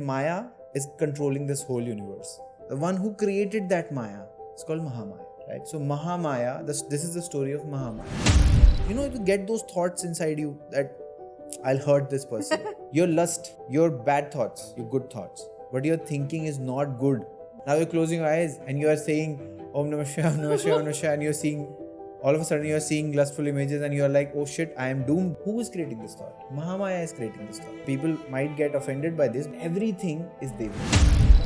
Maya is controlling this whole universe. The one who created that Maya is called Mahamaya, right? So Mahamaya, this is the story of Mahamaya. You get those thoughts inside you that I'll hurt this person. Your lust, your bad thoughts, your good thoughts. What you're thinking is not good. Now you're closing your eyes and you are saying Om Namah Shivaya, Om Namah Shivaya, Om Namah Shivaya, and you're seeing, all of a sudden you're seeing lustful images and you're like, oh shit, I am doomed. Who is creating this thought? Mahamaya is creating this thought. People might get offended by this. Everything is Devi.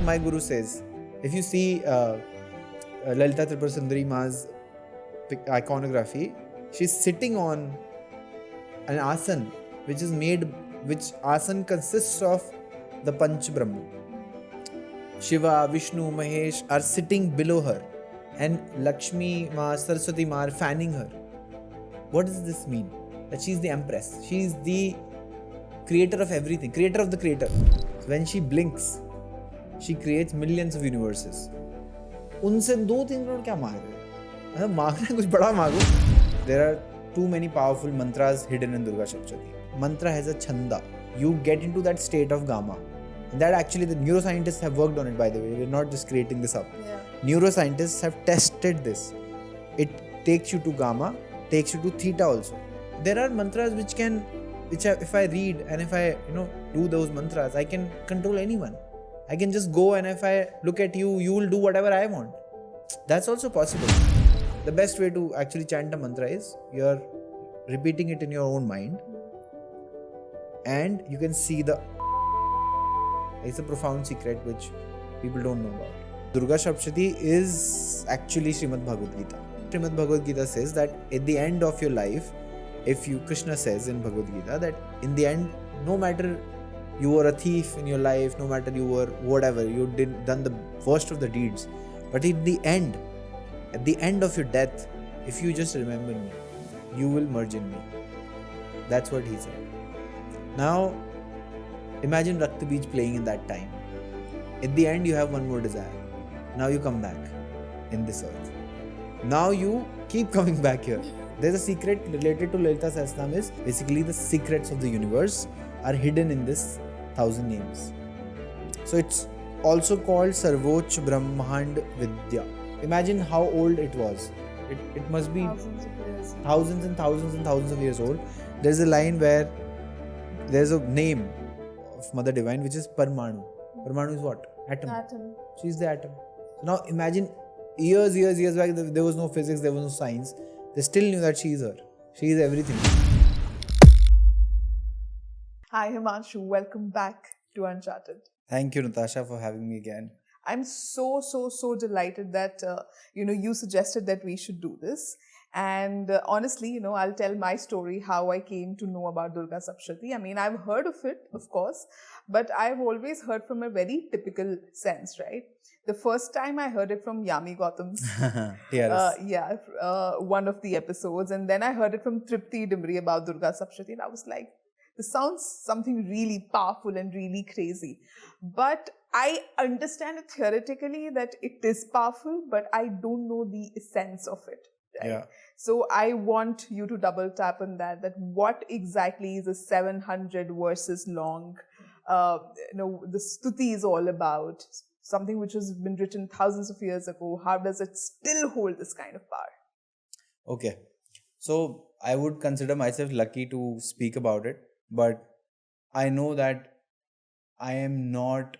My guru says, if you see Lalita Sahasranama Ma's iconography, she's sitting on an asan which asan consists of the Panch Brahman. Shiva, Vishnu, Mahesh are sitting below her and Lakshmi Ma, Saraswati Ma are fanning her. What does this mean? That she is the empress. She is the creator of everything, creator of the creator. So when she blinks, she creates millions of universes. उनसे 2-3 करोड़ क्या मांग रहे हो? मांगना है कुछ बड़ा मांगो. There are too many powerful mantras hidden in Durga Saptashati. Mantra has a chanda. You get into that state of Gama. And that actually the neuroscientists have worked on it, by the way. We're not just creating this up. Yeah. Neuroscientists have tested this. It takes you to Gamma, takes you to Theta also. There are mantras which if I read and if I do those mantras, I can control anyone. I can just go and if I look at you, you will do whatever I want. That's also possible. The best way to actually chant a mantra is you're repeating it in your own mind and you can see it's a profound secret which people don't know about. Durga Saptashati is actually Srimad Bhagavad Gita. Srimad Bhagavad Gita says that at the end of your life, Krishna says in Bhagavad Gita that in the end, no matter you were a thief in your life, no matter you were whatever, you done the worst of the deeds, but at the end of your death, if you just remember me, you will merge in me. That's what he said. Now, imagine Rakta Beej playing in that time. At the end, you have one more desire. Now you come back in this earth. Now you keep coming back here. There's a secret related to Lalita Sahasranama is basically the secrets of the universe are hidden in this 1,000 names. So it's also called Sarvocha Brahmand Vidya. Imagine how old it was. It must be thousands of years. Thousands and thousands and thousands of years old. There's a line where there's a name of Mother Divine which is Parmanu. Parmanu is what? Atom. She's the atom. So now imagine years back there was no physics, there was no science. They still knew that she is her. She is everything. Hi Himanshu, welcome back to Uncharted. Thank you Natasha for having me again. I'm so delighted that you suggested that we should do this. And honestly, I'll tell my story how I came to know about Durga Saptashati. I mean, I've heard of it, of course, but I've always heard from a very typical sense, right? The first time I heard it from Yami Gautam's one of the episodes, and then I heard it from Tripti Dimri about Durga Saptashati, and I was like, this sounds something really powerful and really crazy. But I understand it theoretically that it is powerful, but I don't know the essence of it. Right? Yeah. So I want you to double tap on that what exactly is a 700 verses long, the stuti is all about, something which has been written thousands of years ago. How does it still hold this kind of power? Okay. So I would consider myself lucky to speak about it, but I know that I am not,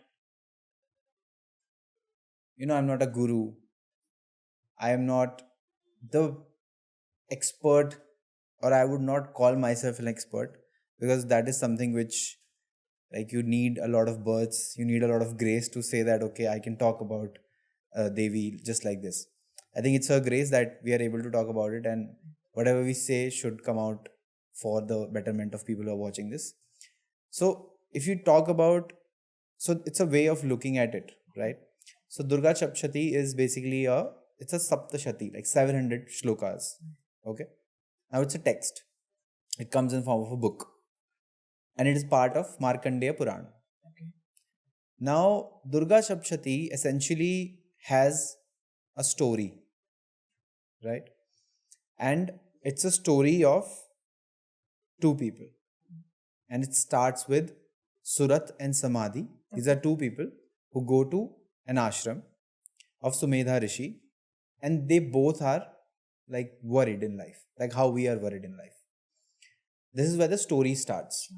I'm not a guru. I am not the expert, or I would not call myself an expert, because that is something which you need a lot of births, you need a lot of grace to say that, okay, I can talk about Devi just like this. I think it's her grace that we are able to talk about it, and whatever we say should come out for the betterment of people who are watching this. So if you talk about, so it's a way of looking at it, right? So Durga Saptashati is basically it's a Saptashati, like 700 shlokas. Okay. Now it's a text. It comes in form of a book. And it is part of Markandeya Purana. Okay. Now Durga Saptashati essentially has a story. Right? And it's a story of two people. And it starts with Surat and Samadhi. These are two people who go to an ashram of Sumedha Rishi, and they both are like worried in life, like how we are worried in life. This is where the story starts.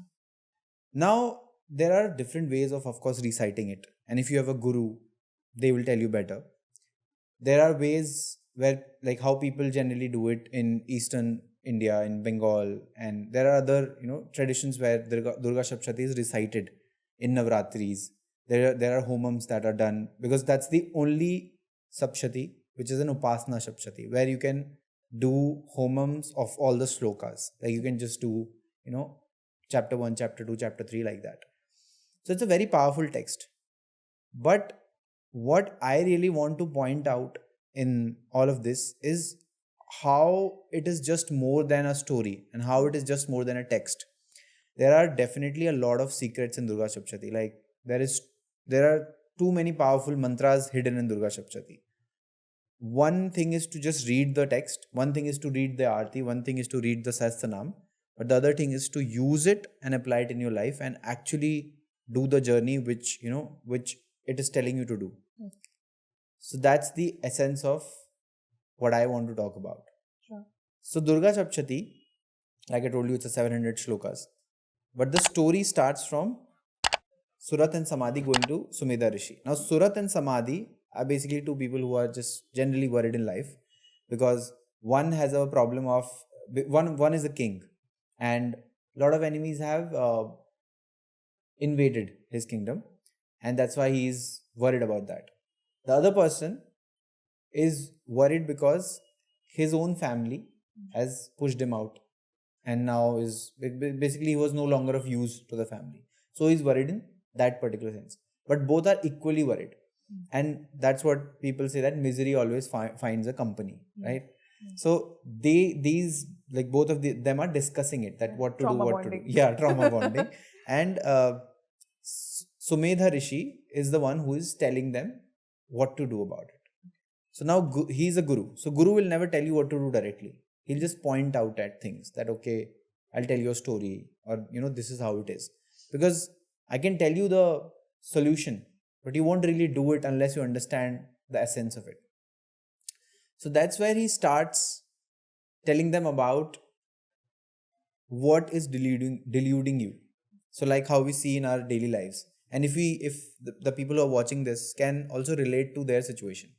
Now, there are different ways of course, reciting it. And if you have a guru, they will tell you better. There are ways where, like how people generally do it in Eastern India, in Bengal, and there are other, traditions where Durga Saptashati is recited in Navratris. There are homams that are done because that's the only Saptashati which is an Upasana Saptashati, where you can do homams of all the slokas. Like you can just do, chapter 1, chapter 2, chapter 3, like that. So it's a very powerful text. But what I really want to point out in all of this is how it is just more than a story and how it is just more than a text. There are definitely a lot of secrets in Durga Saptashati. Like there are too many powerful mantras hidden in Durga Saptashati. One thing is to just read the text, one thing is to read the arti, one thing is to read the Sahasranama, but the other thing is to use it and apply it in your life and actually do the journey which it is telling you to do. So that's the essence of what I want to talk about. Sure. So Durga Saptashati, like I told you, it's a 700 shlokas. But the story starts from Surat and Samadhi going to Sumedha Rishi. Now Surat and Samadhi are basically two people who are just generally worried in life, because one has a problem of one is a king, and a lot of enemies have invaded his kingdom, and that's why he is worried about that. The other person is worried because his own family has pushed him out, and now is basically he was no longer of use to the family. So he's worried in that particular sense. But both are equally worried. And that's what people say, that misery always finds a company, right? So these like both of them are discussing it, that what to Trauma do, what bonding. to do. Yeah, trauma bonding. And Sumedha Rishi is the one who is telling them what to do about it. So now he's a guru. So guru will never tell you what to do directly. He'll just point out at things that, okay, I'll tell you a story, or this is how it is. Because I can tell you the solution, but you won't really do it unless you understand the essence of it. So that's where he starts telling them about what is deluding you. So like how we see in our daily lives. And if the people who are watching this can also relate to their situation.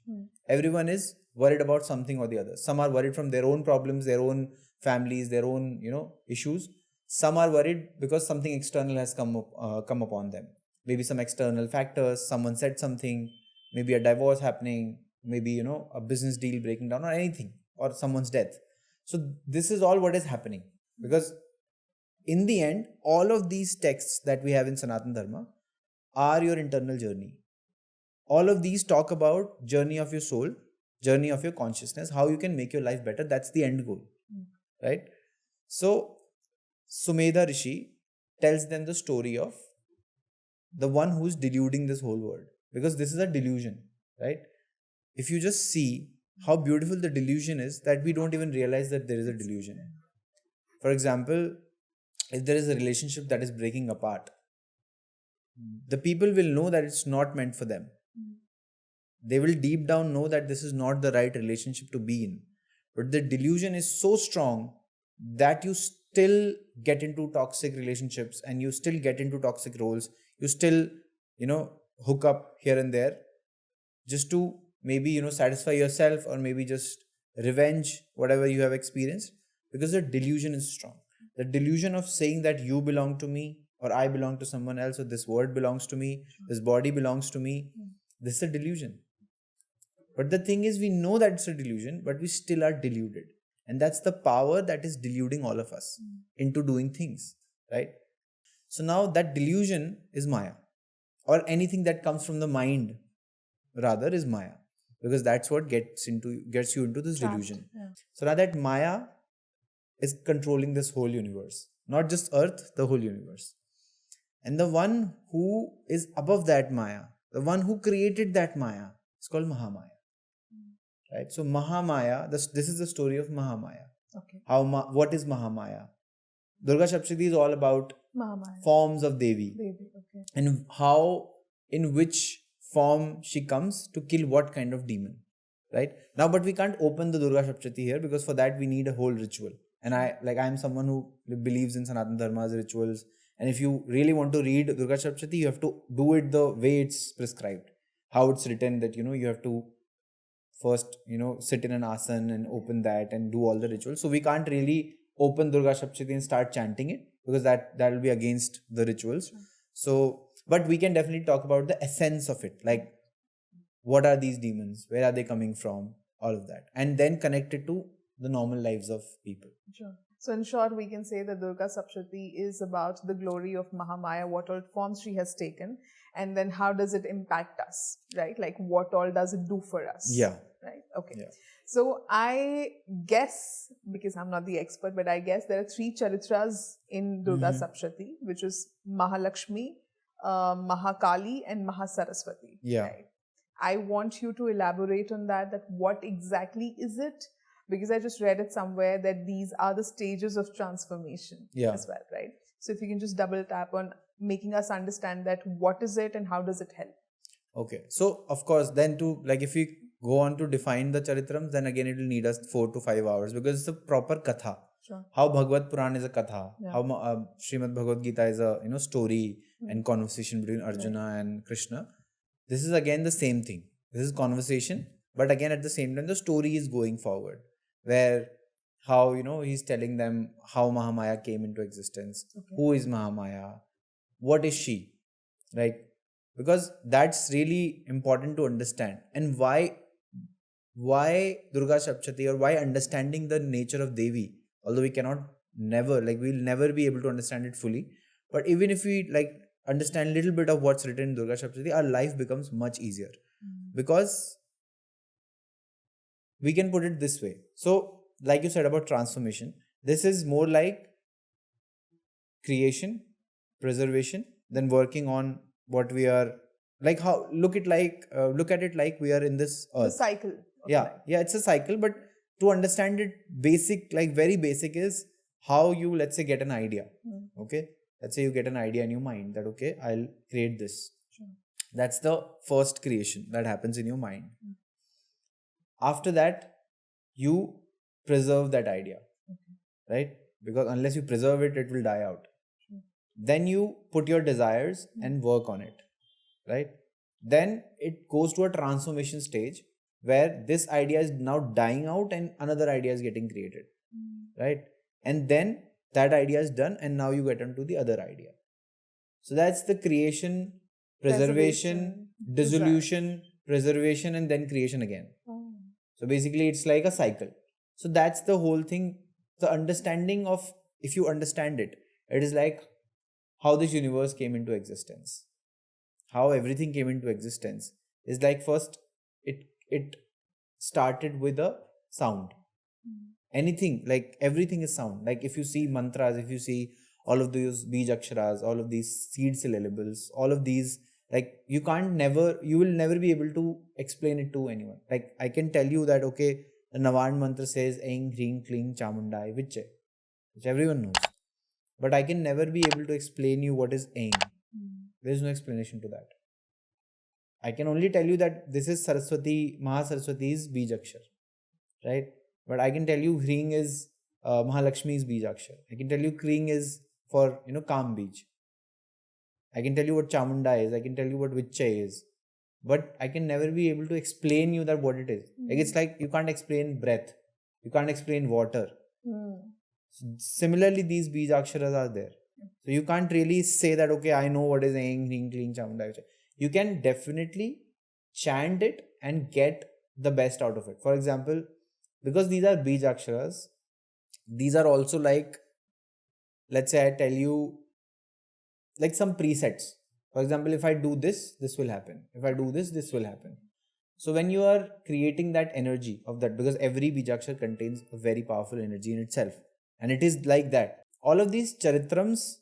Everyone is worried about something or the other. Some are worried from their own problems, their own families, their own issues. Some are worried because something external has come upon them. Maybe some external factors, someone said something, maybe a divorce happening, maybe a business deal breaking down, or anything, or someone's death. So this is all what is happening, because in the end, all of these texts that we have in Sanatana Dharma are your internal journey. All of these talk about journey of your soul, journey of your consciousness, how you can make your life better. That's the end goal, right? So Sumedha Rishi tells them the story of the one who's deluding this whole world, because this is a delusion, right? If you just see how beautiful the delusion is, that we don't even realize that there is a delusion. For example, if there is a relationship that is breaking apart, the people will know that it's not meant for them. They will deep down know that this is not the right relationship to be in. But the delusion is so strong that you still get into toxic relationships, and you still get into toxic roles. You still, hook up here and there just to maybe, satisfy yourself, or maybe just revenge whatever you have experienced, because the delusion is strong. The delusion of saying that you belong to me, or I belong to someone else, or this word belongs to me, this body belongs to me. This is a delusion. But the thing is, we know that it's a delusion, but we still are deluded. And that's the power that is deluding all of us into doing things, right? So now that delusion is Maya, or anything that comes from the mind rather is Maya, because that's what gets you into this delusion. Yeah. So now that Maya is controlling this whole universe, not just Earth, the whole universe. And the one who is above that Maya, the one who created that Maya, is called Mahamaya. Right? So Mahamaya, this is the story of Mahamaya. Okay. What is Mahamaya? Durga Saptashati is all about Mahamaya. forms of Devi. Okay. And how in which form she comes to kill what kind of demon, right? Now, but we can't open the Durga Saptashati here because for that we need a whole ritual. And I'm someone who believes in Sanatana Dharma's rituals. And if you really want to read Durga Saptashati, you have to do it the way it's prescribed, how it's written, that, you have to first, sit in an asana and open that and do all the rituals. So we can't really open Durga Saptashati and start chanting it because that will be against the rituals. So, but we can definitely talk about the essence of it, like what are these demons, where are they coming from, all of that, and then connect it to the normal lives of people. Sure. So in short, we can say that Durga Saptashati is about the glory of Mahamaya, what all forms she has taken, and then how does it impact us, right? Like what all does it do for us? Yeah. Right? Okay. Yeah. So I guess, because I'm not the expert, but I guess there are 3 charitras in Durga Saptashati, which is Mahalakshmi, Mahakali and Mahasaraswati. Yeah. Right? I want you to elaborate on that what exactly is it? Because I just read it somewhere that these are the stages of transformation as well, right? So if you can just double tap on making us understand that what is it and how does it help? Okay. So, of course, then if we go on to define the charitrams, then again it will need us 4 to 5 hours because it's a proper katha. Sure. How Bhagavad Puran is a katha, how Srimad Bhagavad Gita is a story and conversation between Arjuna and Krishna. This is again the same thing. This is conversation, but again at the same time the story is going forward, where how he's telling them how Mahamaya came into existence, who is Mahamaya, what is she, right? Because that's really important to understand, and why Durga Saptashati, or why understanding the nature of Devi, although we'll never be able to understand it fully, but even if we understand a little bit of what's written in Durga Saptashati, our life becomes much easier. Because we can put it this way. So, like you said about transformation, this is more like creation, preservation, then working on what we are, like how look at it like we are in this earth. The cycle. Yeah, it's a cycle, but to understand it very basic is how you, let's say, get an idea. Okay, let's say you get an idea in your mind that okay, I'll create this. Sure. That's the first creation that happens in your mind. After that, you preserve that idea, right? Because unless you preserve it, it will die out. Then you put your desires and work on it, right? Then it goes to a transformation stage where this idea is now dying out and another idea is getting created, right? And then that idea is done and now you get onto the other idea. So that's the creation, preservation, dissolution, preservation, and then creation again. So basically it's like a cycle. So that's the whole thing. The understanding of, if you understand it, it is like how this universe came into existence. How everything came into existence is like, first it started with a sound. Anything, like everything is sound. Like if you see mantras, if you see all of those bij aksharas, all of these seed syllables, all of these, like you will never be able to explain it to anyone. Like I can tell you that okay, the Navan mantra says Aing, Hring, Kling, Chamundai, which everyone knows. But I can never be able to explain you what is Aing. There is no explanation to that. I can only tell you that this is Saraswati, Mahasaraswati's bij akshar, right? But I can tell you Hring is Mahalakshmi's bij akshar. I can tell you Kling is for Kam bij. I can tell you what Chamunda is. I can tell you what Vichai is. But I can never be able to explain you that what it is. Like it's like you can't explain breath. You can't explain water. Similarly, these bij aksharas are there. So you can't really say that, okay, I know what is Aing, Hring, Kling, Chamunda, Vichai. You can definitely chant it and get the best out of it. For example, because these are bij aksharas, these are also like, let's say I tell you like some presets. For example, if I do this, this will happen. If I do this, this will happen. So when you are creating that energy of that, because every bij akshar contains a very powerful energy in itself, and it is like that. All of these charitrams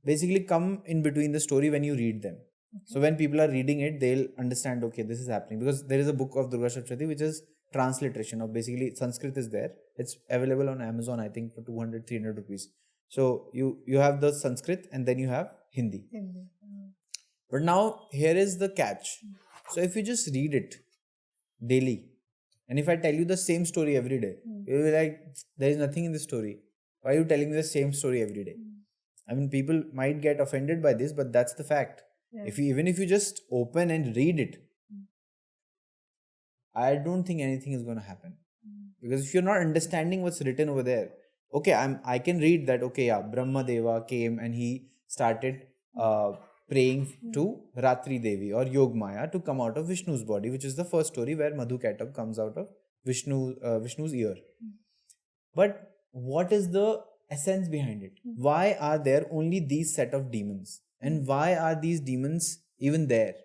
basically come in between the story when you read them. So when people are reading it, they'll understand, okay, this is happening. Because there is a book of Durga Saptashati which is transliteration of, basically Sanskrit is there. It's available on Amazon, I think, for 200, 300 rupees. So you have the Sanskrit and then you have Hindi. But now here is the catch. So if you just read it daily, and if I tell you the same story every day, you'll be like, there is nothing in the story. Why are you telling me the same story every day? I mean, people might get offended by this, but that's the fact. Yeah. Even if you just open and read it, I don't think anything is going to happen. Because if you're not understanding what's written over there, okay, I can read that, okay, yeah, Brahma Deva came and he started praying to Ratri Devi or Yogmaya to come out of Vishnu's body, which is the first story where Madhuketab comes out of Vishnu's ear. But what is the essence behind it? Why are there only these set of demons? And why are these demons even there?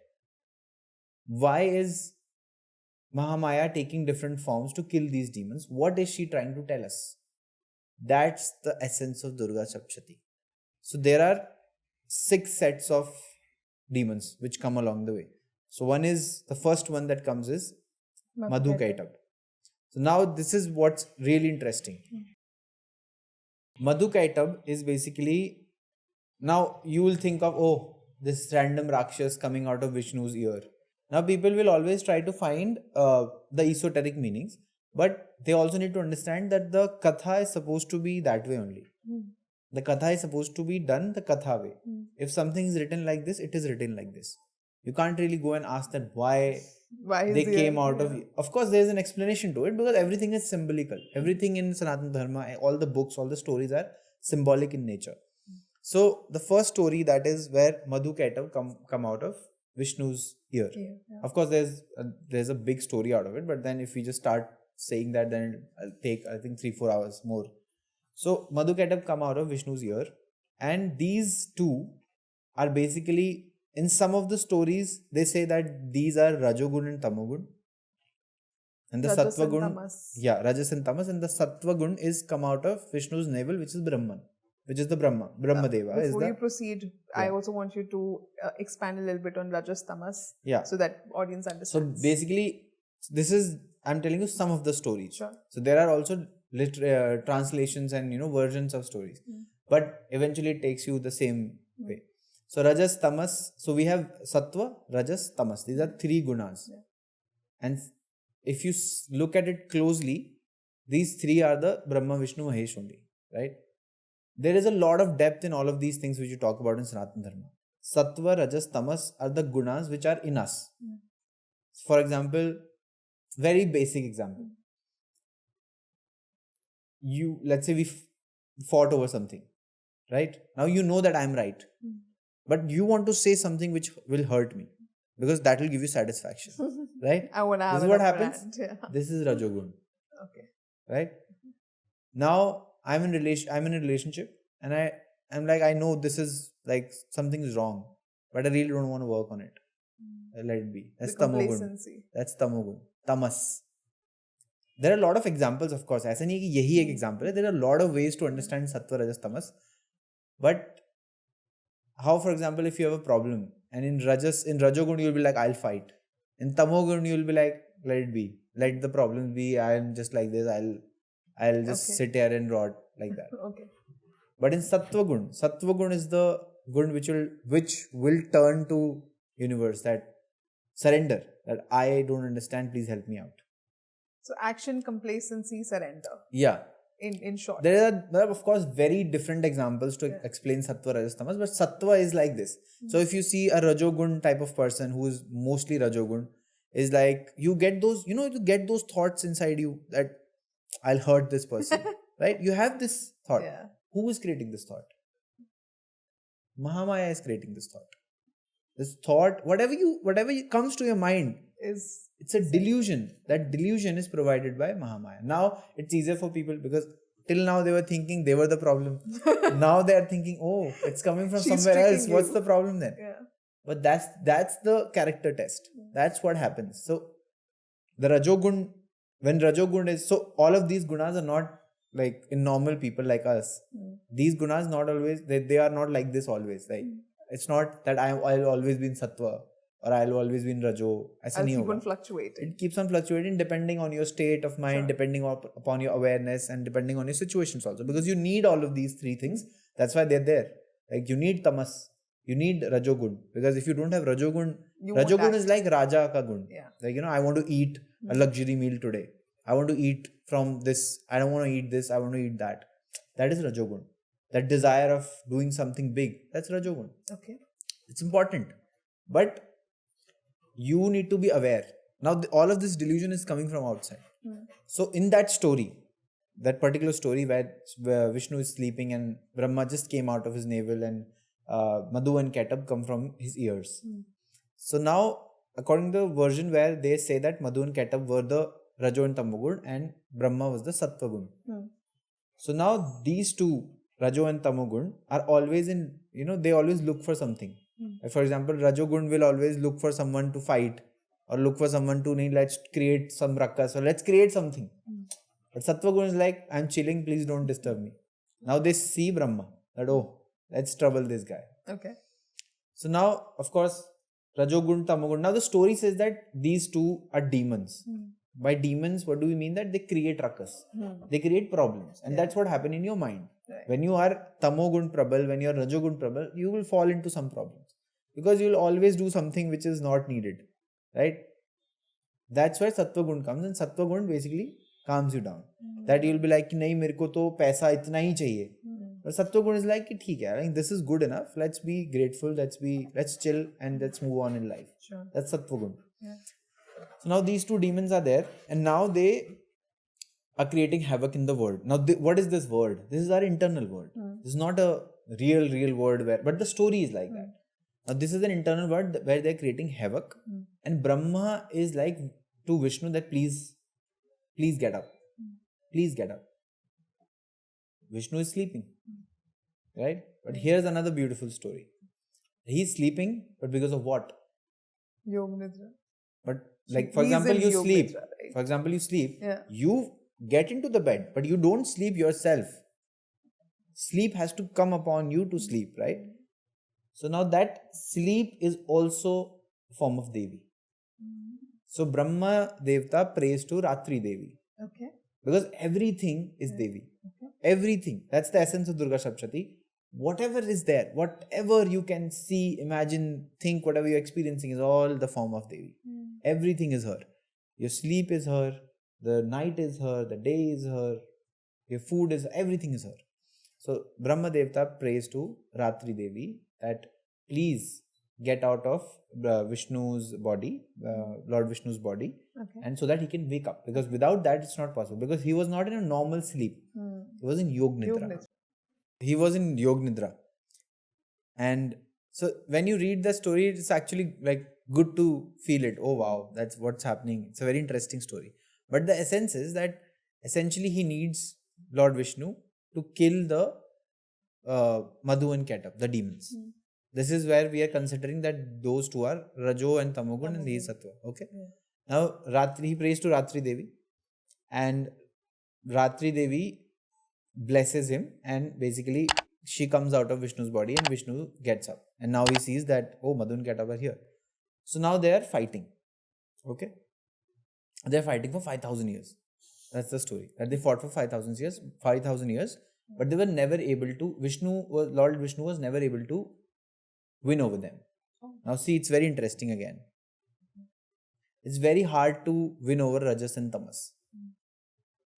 Why is Mahamaya taking different forms to kill these demons? What is she trying to tell us? That's the essence of Durga Saptashati. So there are 6 sets of demons which come along the way. So the first one that comes is Madhukaitab. So now this is what's really interesting. Madhukaitab is basically, now you will think of, oh, this random Rakshas coming out of Vishnu's ear. Now people will always try to find the esoteric meanings, but they also need to understand that the katha is supposed to be that way only. The katha is supposed to be done the katha way. If something is written like this, it is written like this. You can't really go and ask that why they came out of... Of course, there is an explanation to it because everything is symbolical. Everything in Sanatana Dharma, all the books, all the stories are symbolic in nature. So the first story, that is where Madhukaitab come out of Vishnu's ear. Of course, there's a big story out of it, but then if we just start saying that, then it'll take, I think, 3-4 hours more. So Madhukaitab come out of Vishnu's ear, and these two are basically, in some of the stories, they say that these are Rajogun and Tamogun. And the Sattvagun, Rajas and Tamas, and the Sattvagun is come out of Vishnu's navel, which is Brahman, which is the Brahma Deva. Before you proceed, I also want you to expand a little bit on Rajas Tamas, so that audience understands. So basically, I'm telling you some of the stories. Sure. So there are also translations and versions of stories, but eventually it takes you the same way. So Rajas, Tamas. So we have Sattva, Rajas, Tamas. These are 3 gunas, and if you look at it closely, these 3 are the Brahma, Vishnu, Mahesh only, right? There is a lot of depth in all of these things which you talk about in Sanatana Dharma. Sattva, Rajas, Tamas are the gunas which are in us. For example, very basic example. Let's say we fought over something, right? Now you know that I'm right, but you want to say something which will hurt me because that will give you satisfaction, right? I want to have this is what happens. Brand, This is Rajogun. Okay. Right? Now I'm in a relationship, and I'm like, I know this is like something is wrong, but I really don't want to work on it. Let it be. That's Tamogun. That's Tamogun. Tamas. There are a lot of examples, of course. ऐसा नहीं है कि यही एक example है. There are a lot of ways to understand Sattva, Rajas, Tamas. But how, for example, if you have a problem, and in Rajogun you'll be like, I'll fight. In Tamogun you'll be like, let it be. Let the problem be. I'm just like this. I'll just sit here and rot like that. Okay. But in Sattvagun is the gun which will turn to universe, that surrender, that I don't understand, please help me out. So action, complacency, surrender. Yeah. In short. There are of course very different examples to explain Sattva, Rajas, Tamas, but Sattva is like this. So if you see a Rajogun type of person who is mostly Rajogun, is like, you get those thoughts inside you that I'll hurt this person, right? You have this thought. Yeah. Who is creating this thought? Mahamaya is creating this thought. This thought, whatever comes to your mind, it's a delusion. That delusion is provided by Mahamaya. Now it's easier for people because till now they were thinking they were the problem. Now they are thinking, oh, it's coming from somewhere else. What's the problem then? Yeah. But that's the character test. That's what happens. So the Rajogun, when Rajogun is, so all of these gunas are not like in normal people like us. These gunas not always, they are not like this always. Like it's not that I'll always be in Sattva or I'll always be in Rajo. I'll keep on fluctuating. It keeps on fluctuating depending on your state of mind, depending upon your awareness, and depending on your situations also. Because you need all of these 3 things. That's why they're there. Like you need tamas. You need Rajogun, because if you don't have Rajogun, You won't Rajogun act. is like Raja ka gun. Yeah. Like, I want to eat a luxury meal today. I want to eat from this. I don't want to eat this. I want to eat that. That is Rajogun. That desire of doing something big, that's Rajogun. Okay. It's important. But you need to be aware. Now, all of this delusion is coming from outside. So, in that story, that particular story where Vishnu is sleeping and Brahma just came out of his navel and Madhu and Ketab come from his ears. So, now, according to the version where they say that Madhu and Ketab were the Rajo and Tamogun and Brahma was the Sattvagun. So, now these two, Rajo and Tamogun, are always in, they always look for something. For example, Rajogun will always look for someone to fight or look for someone to, let's create some rakas or let's create something. But Sattvagun is like, I'm chilling, please don't disturb me. Now they see Brahma, that, let's trouble this guy. Okay. So now, of course, Rajogun, Tamogun. Now the story says that these two are demons. By demons, what do we mean? That they create rakas. They create problems. And that's what happened in your mind. Right. When you are Tamogun Prabal, when you are Rajogun Prabal, you will fall into some problems. Because you will always do something which is not needed. Right? That's where Sattvagun comes. And Sattvagun basically calms you down. That you will be like, nahi, mereko to paisa itna hi chahiye. But Sattvagun is like, theek hai, like, this is good enough. Let's be grateful. Let's chill and let's move on in life. Sure. That's Sattvagun. Yeah. So now these two demons are there, and now they are creating havoc in the world. Now, what is this world? This is our internal world. This is not a real world but the story is like that. Now, this is an internal world where they are creating havoc, and Brahma is like to Vishnu that please get up. Please get up. Vishnu is sleeping. Right? But here's another beautiful story. He's sleeping, but because of what? Yog Nidra. But like, for He's example, in you Yog sleep. Nidra, right? For example, you sleep. Yeah. You get into the bed, but you don't sleep yourself. Sleep has to come upon you to sleep, right? So now that sleep is also a form of Devi. So Brahma Devta prays to Ratri Devi. Okay. Because everything is Devi. Okay. Everything. That's the essence of Durga Saptashati. Whatever is there, whatever you can see, imagine, think, whatever you're experiencing is all the form of Devi. Everything is her. Your sleep is her, the night is her, the day is her, your food is, everything is her. So Brahma Devta prays to Ratri Devi that please get out of Vishnu's body, Lord Vishnu's body, and so that he can wake up. Because without that, it's not possible. Because he was not in a normal sleep. He was in Yog Nidra. He was in Yog Nidra. And so when you read the story, it's actually like good to feel it. Oh wow, that's what's happening. It's a very interesting story. But the essence is that essentially he needs Lord Vishnu to kill the Madhu and Ketab, the demons. This is where we are considering that those two are Rajo and Tamogun and he is Sattva. Okay. Now he prays to Ratri Devi, and Ratri Devi blesses him, and basically she comes out of Vishnu's body and Vishnu gets up, and now he sees that, oh, Madhu and Ketab are here. So now they are fighting. Okay. They are fighting for 5,000 years. That's the story. That they fought for 5,000 years, but they were never able to, Lord Vishnu was never able to win over them. Now see, it's very interesting again. It's very hard to win over Rajas and Tamas.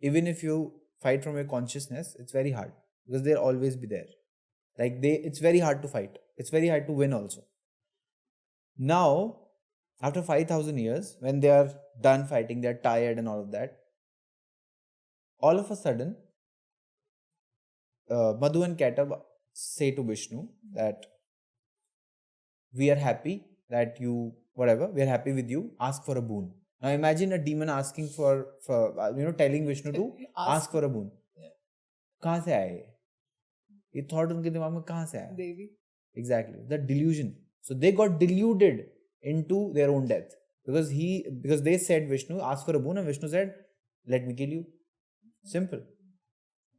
Even if you fight from your consciousness, it's very hard because they'll always be there. It's very hard to fight. It's very hard to win also. Now, after 5,000 years, when they are done fighting, they're tired and all of that, all of a sudden, Madhu and Ketab say to Vishnu that we are happy that you, we are happy with you, ask for a boon. Now imagine a demon asking for telling Vishnu to ask for a boon. कहाँ से आए? ये thought उनके दिमाग में कहाँ से आया? Devi. Exactly, the delusion. So they got deluded into their own death because they said Vishnu ask for a boon and Vishnu said let me kill you. Simple,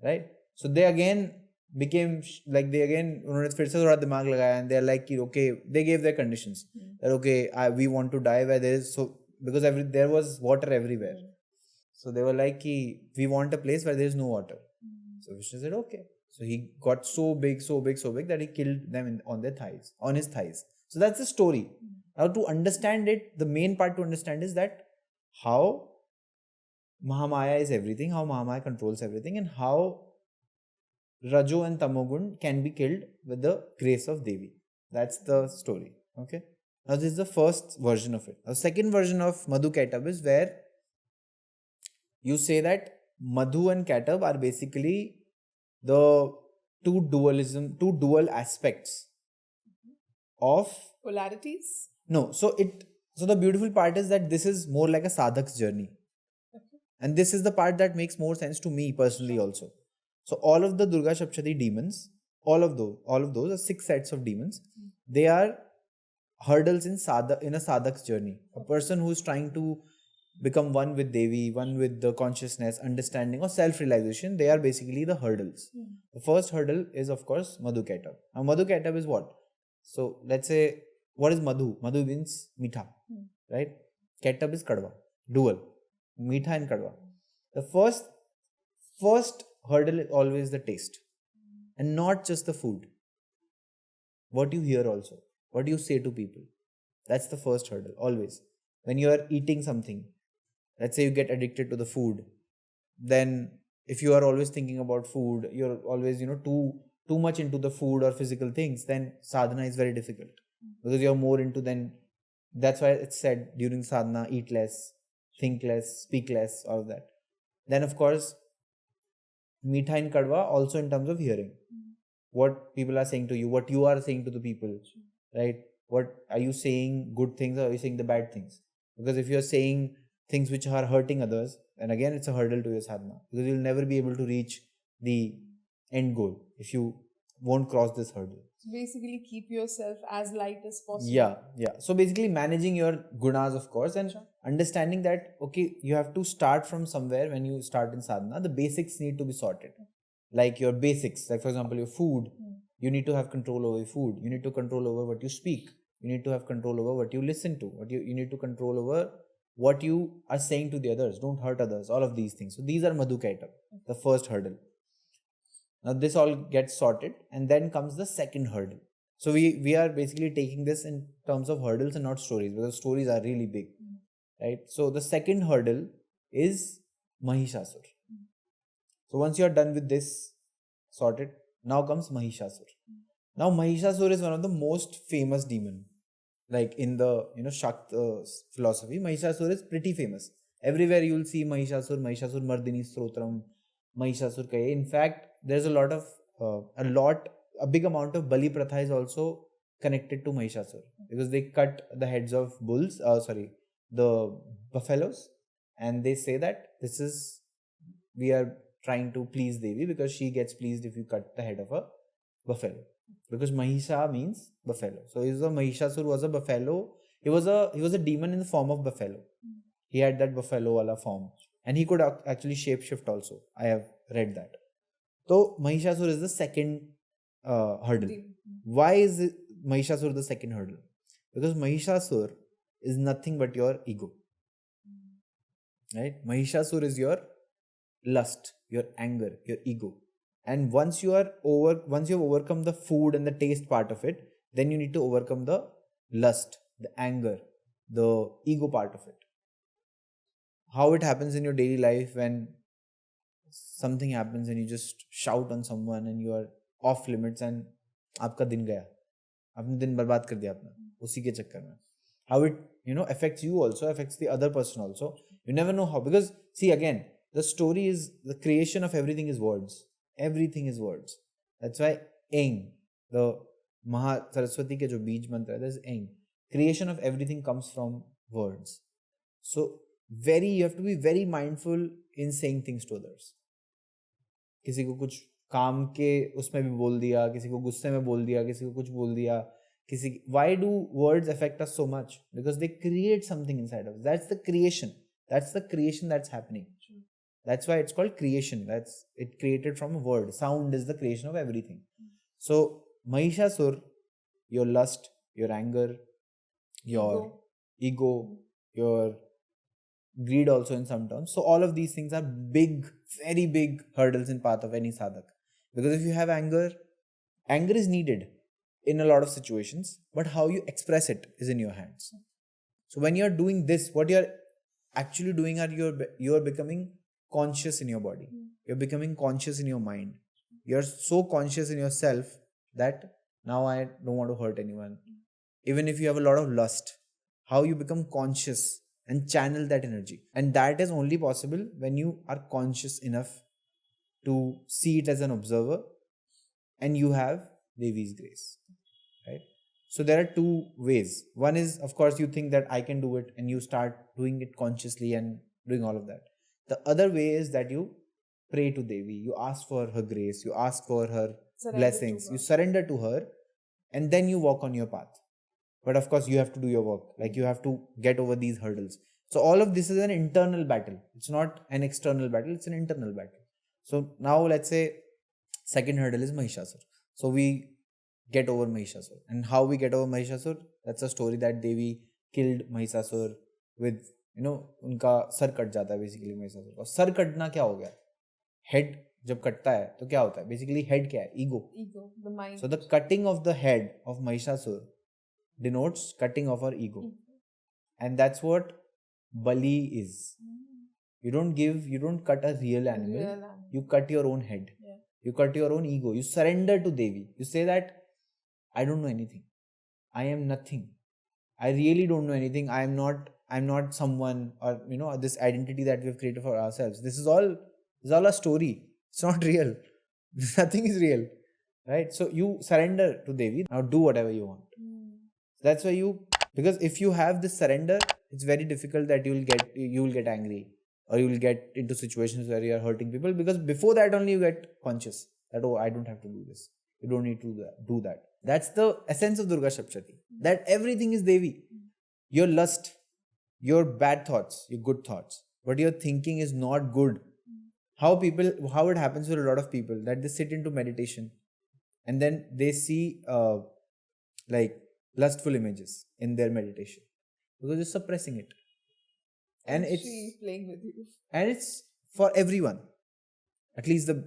right? So they again became उन्होंने फिर से थोड़ा दिमाग लगाया and they're like okay, they gave their conditions that okay, we want to die where there is because there was water everywhere. So they were like we want a place where there is no water. So Vishnu said okay. So he got so big that he killed them on his thighs. So that's the story. Now to understand it, the main part to understand is that how Mahamaya is everything, how Mahamaya controls everything, and how Rajo and Tamogun can be killed with the grace of Devi. That's the story. Okay. Now this is the first version of it. The second version of Madhu Ketab is where you say that Madhu and Ketab are basically the two dual aspects of Polarities? no. So the beautiful part is that this is more like a sadhak's journey. And this is the part that makes more sense to me personally also. So all of the Durga Saptashati demons, all of those are 6 sets of demons. They are hurdles in a sadhak's journey. A person who is trying to become one with Devi, one with the consciousness, understanding or self-realization, they are basically the hurdles. The first hurdle is of course Madhu Ketab. Now Madhu Ketab is what? So let's say, what is Madhu? Madhu means Mitha, right? Ketab is Kadwa, dual. Meetha and Kadwa. The first hurdle is always the taste, and not just the food. What you hear also, what you say to people. That's the first hurdle always. When you are eating something, let's say you get addicted to the food, then if you are always thinking about food, you're always too much into the food or physical things, then sadhana is very difficult because you're more into then. That's why it's said during sadhana, eat less, think less, speak less, all of that. Then of course, Meetha and Kadwa also in terms of hearing. What people are saying to you, what you are saying to the people, right? What are you saying, good things or are you saying the bad things? Because if you're saying things which are hurting others, then again it's a hurdle to your sadhana, because you'll never be able to reach the end goal if you won't cross this hurdle. So basically keep yourself as light as possible. Yeah. So basically managing your gunas, of course, and understanding that, okay, you have to start from somewhere. When you start in sadhana, the basics need to be sorted. Like your basics, like for example, your food, you need to have control over your food. You need to control over what you speak. You need to have control over what you listen to. You need to control over what you are saying to the others. Don't hurt others. All of these things. So these are Madhu Ketab, the first hurdle. Now this all gets sorted, and then comes the second hurdle. So we are basically taking this in terms of hurdles and not stories, because stories are really big, right? So the second hurdle is Mahishasur. So once you are done with this sorted, now comes Mahishasur. Now Mahishasur is one of the most famous demon. Like in the Shakta philosophy, Mahishasur is pretty famous. Everywhere you will see Mahishasur Mardini Stotram, Mahishasur Kaye. In fact, there's a big amount of Bali Pratha is also connected to Mahishasur, because they cut the heads of the buffaloes, and they say that we are trying to please Devi, because she gets pleased if you cut the head of a buffalo. Because Mahisha means buffalo. So Mahishasur was a buffalo. He was a demon in the form of buffalo. He had that buffalo wala form, and he could actually shapeshift also. I have read that. So Mahishasur is the second hurdle. Why is Mahishasur the second hurdle? Because Mahishasur is nothing but your ego. Right? Mahishasur is your lust, your anger, your ego. And once you've overcome the food and the taste part of it, then you need to overcome the lust, the anger, the ego part of it. How it happens in your daily life, when something happens and you just shout on someone and you are off limits and आपका दिन गया, आपने दिन बर्बाद कर दिया अपना उसी के चक्कर में. How it affects you also, affects the other person also. You never know how, because see, again, the story is, the creation of everything is words. Everything is words. That's why Aing, the Maha Saraswati ke jo beej mantra, there's Aing. Creation of everything comes from words. So you have to be very mindful in saying things to others. किसी को कुछ काम के उसमें भी बोल दिया, किसी को गुस्से में बोल दिया, किसी को कुछ बोल दिया, why do words affect us so much? Because they create something inside of us. That's the creation that's happening. That's why it's called creation. It created from a word. Sound is the creation of everything. So Mahishasur, your lust, your anger, your ego, your greed also in some terms. So all of these things are big, very big hurdles in path of any sadhak. Because if you have anger, anger is needed in a lot of situations, but how you express it is in your hands. So when you're doing this, what you're actually doing are you're becoming conscious in your body. You're becoming conscious in your mind. You're so conscious in yourself that now I don't want to hurt anyone. Even if you have a lot of lust, how you become conscious and channel that energy. And that is only possible when you are conscious enough to see it as an observer and you have Devi's grace. Right? So there are two ways. One is, of course, you think that I can do it and you start doing it consciously and doing all of that. The other way is that you pray to Devi, you ask for her grace, you ask for her blessings, you surrender to her, and then you walk on your path. But of course, you have to do your work. Like you have to get over these hurdles. So all of this is an internal battle. It's not an external battle, it's an internal battle. So now let's say second hurdle is Mahishasur. So we get over Mahishasur. And how we get over Mahishasur? That's a story that Devi killed Mahishasur with, उनका sir cut जाता है basically Mahishasura का. Sir कटना क्या हो गया? Head जब कटता है तो क्या होता है? बेसिकली हेड क्या है? Ego. The mind. So the cutting of the head of Mahishasur denotes cutting of our ego. And that's what Bali is. You don't cut a real animal. You cut your own head. Yeah. You cut your own ego. You surrender to Devi. You say that I don't know anything. I am nothing. I really don't know anything. I'm not someone, or this identity that we've created for ourselves. This is all a story. It's not real. Nothing is real. Right? So you surrender to Devi. Now do whatever you want. That's why because if you have this surrender, it's very difficult that you will get angry or you will get into situations where you are hurting people, because before that only you get conscious that, oh, I don't have to do this. You don't need to do that. That's the essence of Durga Saptashati. That everything is Devi. Your lust, your bad thoughts, your good thoughts, what you're thinking is not good. How it happens with a lot of people that they sit into meditation and then they see like lustful images in their meditation because you're suppressing it. And it's playing with you. And it's for everyone, at least the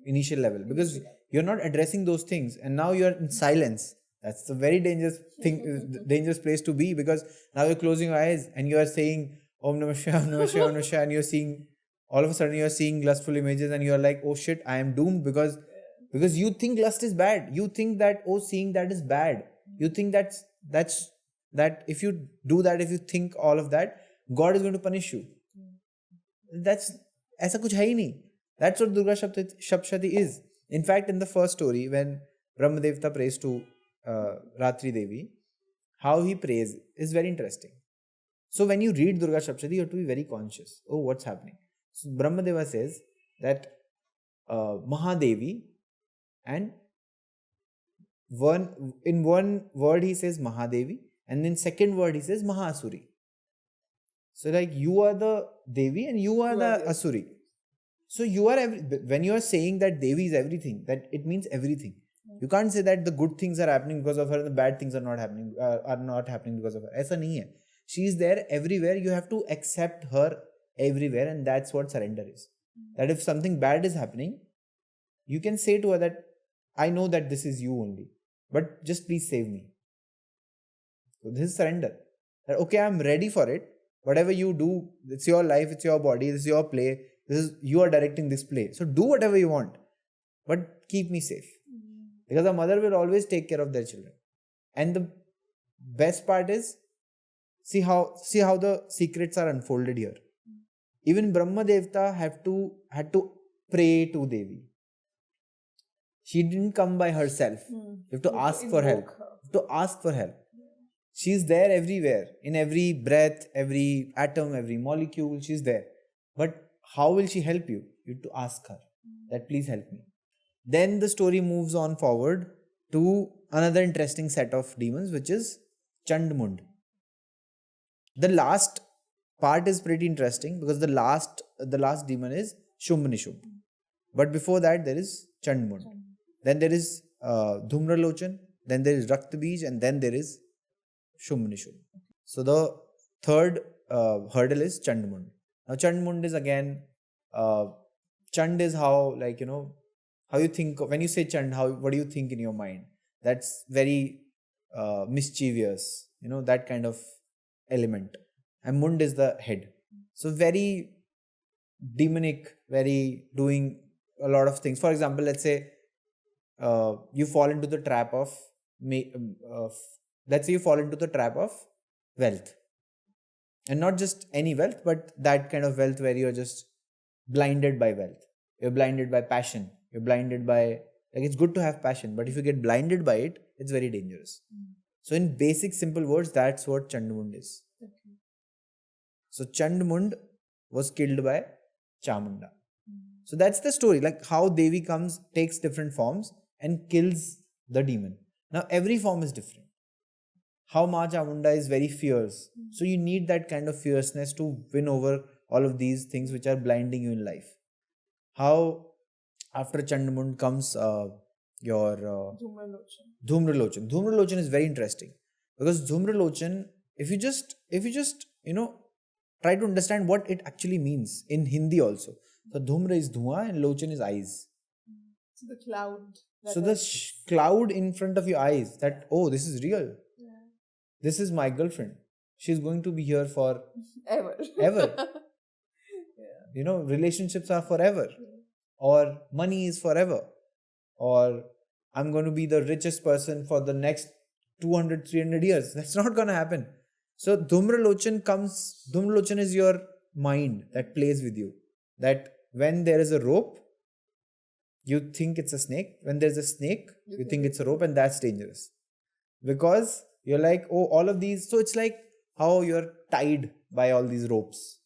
initial level, because you're not addressing those things and now you're in silence. That's a very dangerous dangerous place to be, because now you're closing your eyes and you are saying Om Namah Shivaya, Om Namah Shivaya, Om Namah Shivaya, and you're seeing, all of a sudden you're seeing lustful images and you're like, oh shit, I am doomed, because you think lust is bad. You think that, oh, seeing that is bad. You think that if you do that, if you think all of that, God is going to punish you. That's ऐसा कुछ है ही नहीं. That's what Durga Saptashati is. In fact, in the first story, when Brahmadevta prays to Ratri Devi, how he prays is very interesting. So when you read Durga Saptashati, you have to be very conscious. Oh, what's happening? So Brahmadeva says that Mahadevi, and in one word he says Mahadevi, and in second word he says Mahasuri. So you are the Devi and you are the Asuri. So you are when you are saying that Devi is everything, that it means everything. You can't say that the good things are happening because of her and the bad things are not happening because of her. ऐसा नहीं है. She is there everywhere. You have to accept her everywhere, and that's what surrender is. That if something bad is happening, you can say to her that I know that this is you only, but just please save me. So this is surrender. That okay, I'm ready for it. Whatever you do, it's your life, it's your body, it's your play. You are directing this play. So do whatever you want, but keep me safe. Because a mother will always take care of their children. And the best part is, see how the secrets are unfolded here. Even Brahma Devta had to pray to Devi. She didn't come by herself. You have to ask for help. You have to ask for help. She is there everywhere, in every breath, every atom, every molecule. She is there. But how will she help you? You have to ask her that please help me. Then the story moves on forward to another interesting set of demons, which is Chandmund. The last part is pretty interesting because the last demon is Shumbhanishubh. But before that there is Chandmund. Then there is Dhumralochan. Then there is Raktabij, and then there is Shumbhanishubh. So the third hurdle is Chandmund. Now Chandmund is again, Chand is how how you think when you say Chand, what do you think in your mind? That's very mischievous, that kind of element. And Mund is the head. So very demonic, very doing a lot of things. For example, let's say you fall into the trap of let's say you fall into the trap of wealth, and not just any wealth, but that kind of wealth where you're just blinded by wealth, you're blinded by passion, you're blinded by, like, it's good to have passion, but if you get blinded by it, it's very dangerous. So in basic simple words, that's what Chandmund is. Okay. So Chandmund was killed by Chamunda. So that's the story, like how Devi comes, takes different forms and kills the demon. Now every form is different. How Ma Chamunda is very fierce. So you need that kind of fierceness to win over all of these things which are blinding you in life. How after Chandmund comes your Dhumralochan. Dhumralochan is very interesting because Dhumralochan, if you just try to understand what it actually means in Hindi also. So Dhumra is Dhua and Lochan is eyes. So the cloud. So the cloud in front of your eyes, that, oh, this is real. Yeah. This is my girlfriend. She's going to be here for ever. Yeah. Relationships are forever. Yeah. Or money is forever. Or I'm going to be the richest person for the next 200, 300 years. That's not going to happen. So Dhumralochan is your mind that plays with you. That when there is a rope, you think it's a snake. When there's a snake, you think it's a rope, and that's dangerous. Because you're like, oh, all of these. So it's like how you're tied by all these ropes,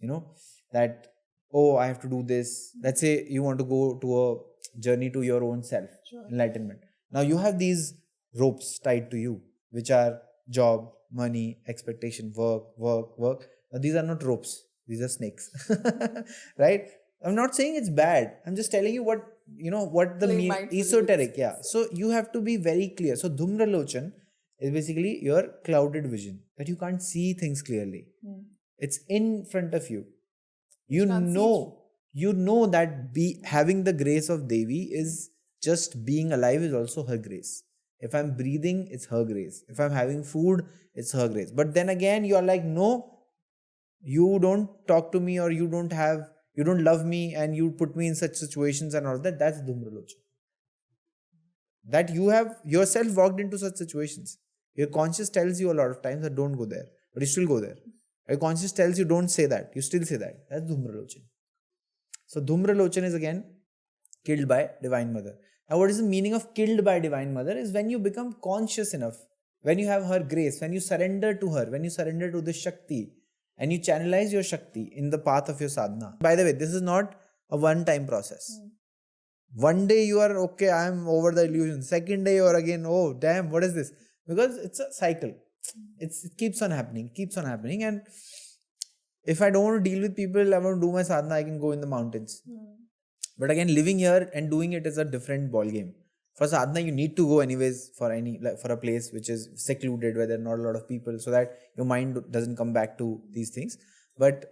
that, oh, I have to do this. Let's say you want to go to a journey to your own self, enlightenment. Now you have these ropes tied to you, which are job, money, expectation, work. Now these are not ropes. These are snakes, right? I'm not saying it's bad. I'm just telling you what the esoteric. Yeah. So you have to be very clear. So Dhumralochan is basically your clouded vision, that you can't see things clearly. It's in front of you. You know that having the grace of Devi is just being alive is also her grace. If I'm breathing, it's her grace. If I'm having food, it's her grace. But then again, you're like, no, you don't talk to me, or you don't love me, and you put me in such situations and all that. That's Dhumralochan. That you have yourself walked into such situations. Your conscious tells you a lot of times that don't go there, but you still go there. Your conscious tells you don't say that, you still say that. That's Dhumralochan. So Dhumralochan is again killed by Divine Mother. Now what is the meaning of killed by Divine Mother? Is when you become conscious enough, when you have her grace, when you surrender to her, when you surrender to the Shakti, and you channelize your Shakti in the path of your sadhana. By the way, this is not a one-time process. One day you are, okay, I am over the illusion. Second day you are again, oh damn, what is this? Because it's a cycle. It keeps on happening. And if I don't want to deal with people, I want to do my sadhana, I can go in the mountains. But again, living here and doing it is a different ball game. For sadhana, you need to go anyways for a place which is secluded, where there are not a lot of people, so that your mind doesn't come back to these things. But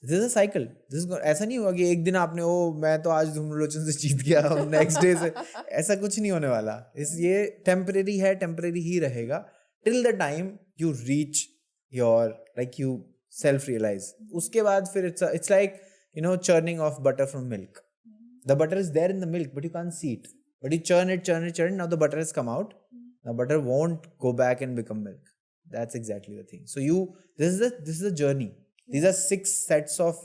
this is a cycle. ऐसा नहीं होगा कि एक दिन आपने मैं तो आज धूम्रलोचन से जीत गया, नेक्स्ट डे से ऐसा कुछ नहीं होने वाला. ये टेम्परेरी है, टेम्परेरी ही रहेगा till the time you reach your, like, you self realize. उसके बाद फिर it's like churning of butter from milk. The butter is there in the milk, but you can't see it. But you churn it. Now the butter has come out. Now butter won't go back and become milk. That's exactly the thing. So this is a journey. These are 6 sets of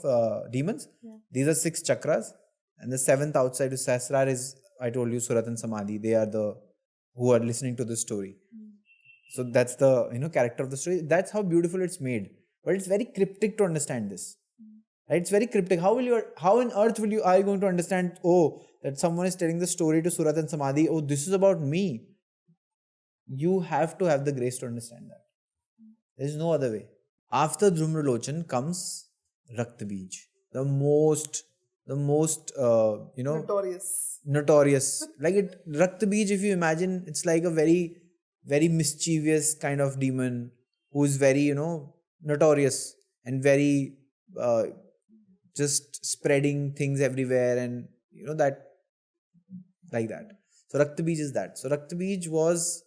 demons. These are 6 chakras, and the 7th outside is Sahasrar is, I told you, Surat and Samadhi. They are who are listening to this story. So that's the character of the story. That's how beautiful it's made. But it's very cryptic to understand this. Right? It's very cryptic. How on earth are you going to understand, that someone is telling the story to Surat and Samadhi, this is about me. You have to have the grace to understand that. There's no other way. After Dhumralochan comes Raktbij, the most notorious. Like Raktbij, if you imagine, it's like a very, very mischievous kind of demon who is very, notorious and very just spreading things everywhere, and like that. So Rakta Bij is that. So Rakta Bij was,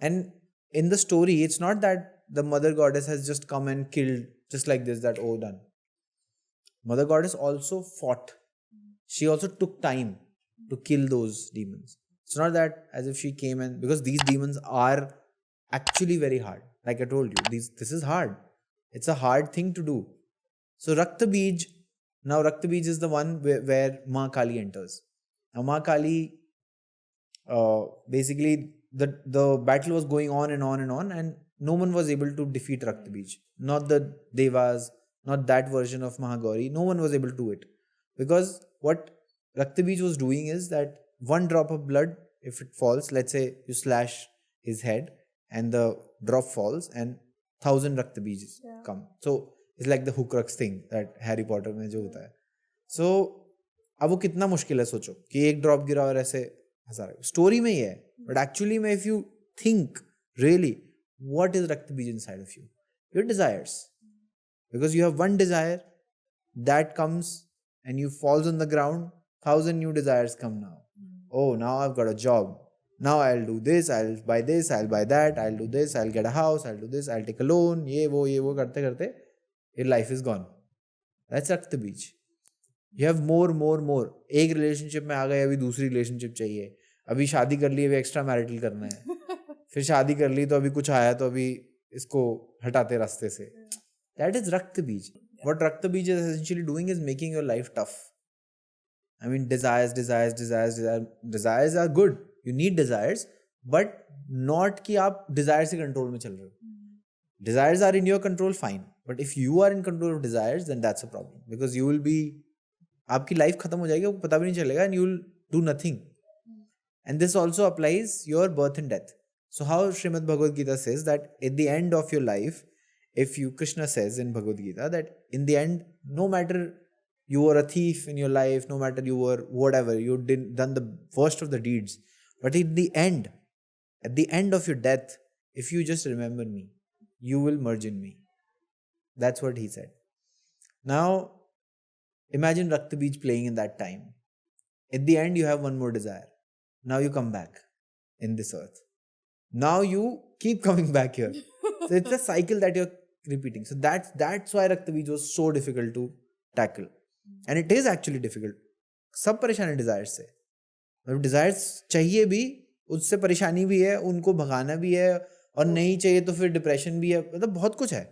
and in the story, it's not that the mother goddess has just come and killed just like this, that oh done. Mother goddess also fought. She also took time to kill those demons. It's not that as if she came and, because these demons are actually very hard. Like I told you, this is hard. It's a hard thing to do. So Rakta Bij, now Rakta Bij is the one where Ma Kali enters. Now Ma Kali, basically the battle was going on and on and on, and no one was able to defeat Rakta Bij. Not the Devas, not that version of Mahagauri. No one was able to do it. Because what Rakta Bij was doing is that one drop of blood, if it falls, let's say you slash his head and the drop falls and 1,000 Rakta Bijs come. So it's like the Horcrux thing that Harry Potter में जो होता है. So अब वो कितना मुश्किल है सोचो कि एक ड्रॉप गिरा और ऐसे हजार. स्टोरी में ही है, but actually में if you think really what is Rakta Bij inside of you, your desires, because you have one desire that comes and you falls on the ground, 1,000 new desires come now. Oh, now I've got a job. Now I'll do this, I'll buy this, I'll buy that, I'll do this, I'll get a house, I'll do this, I'll take a loan, ये वो करते करते your life is gone. That's Rakta Bij. You have more. एक relationship में आ गए, अभी दूसरी relationship चाहिए, अभी शादी कर ली, अभी एक्स्ट्रा मैरिटल करना है, फिर शादी कर ली तो अभी कुछ आया तो अभी इसको हटाते रास्ते से. That is Rakta Bij. What Rakta Bij is essentially doing is making your life tough. I mean, desires are good. You need desires, but not कि आप desires से control में चल रहे हो. Desires are in your control, fine. But if you are in control of desires, then that's a problem. Because you will be, आपकी life खत्म हो जाएगी, पता भी नहीं चलेगा, and you will do nothing. And this also applies your birth and death. So how Srimad Bhagavad Gita says that at the end of your life, Krishna says in Bhagavad Gita that in the end, no matter you were a thief in your life, no matter you were whatever, you done the worst of the deeds, but at the end of your death, if you just remember me, you will merge in me. That's what he said. Now, imagine Rakta Bij playing in that time. At the end, you have one more desire. Now you come back in this earth. Now you keep coming back here. So it's a cycle that you're repeating. So that's why Rakta Bij was so difficult to tackle. And it is actually difficult. सब परेशान है desires से. मतलब desires चाहिए भी, उससे परेशानी भी है, उनको भगाना भी है, और नहीं चाहिए तो फिर depression भी है, मतलब बहुत कुछ है.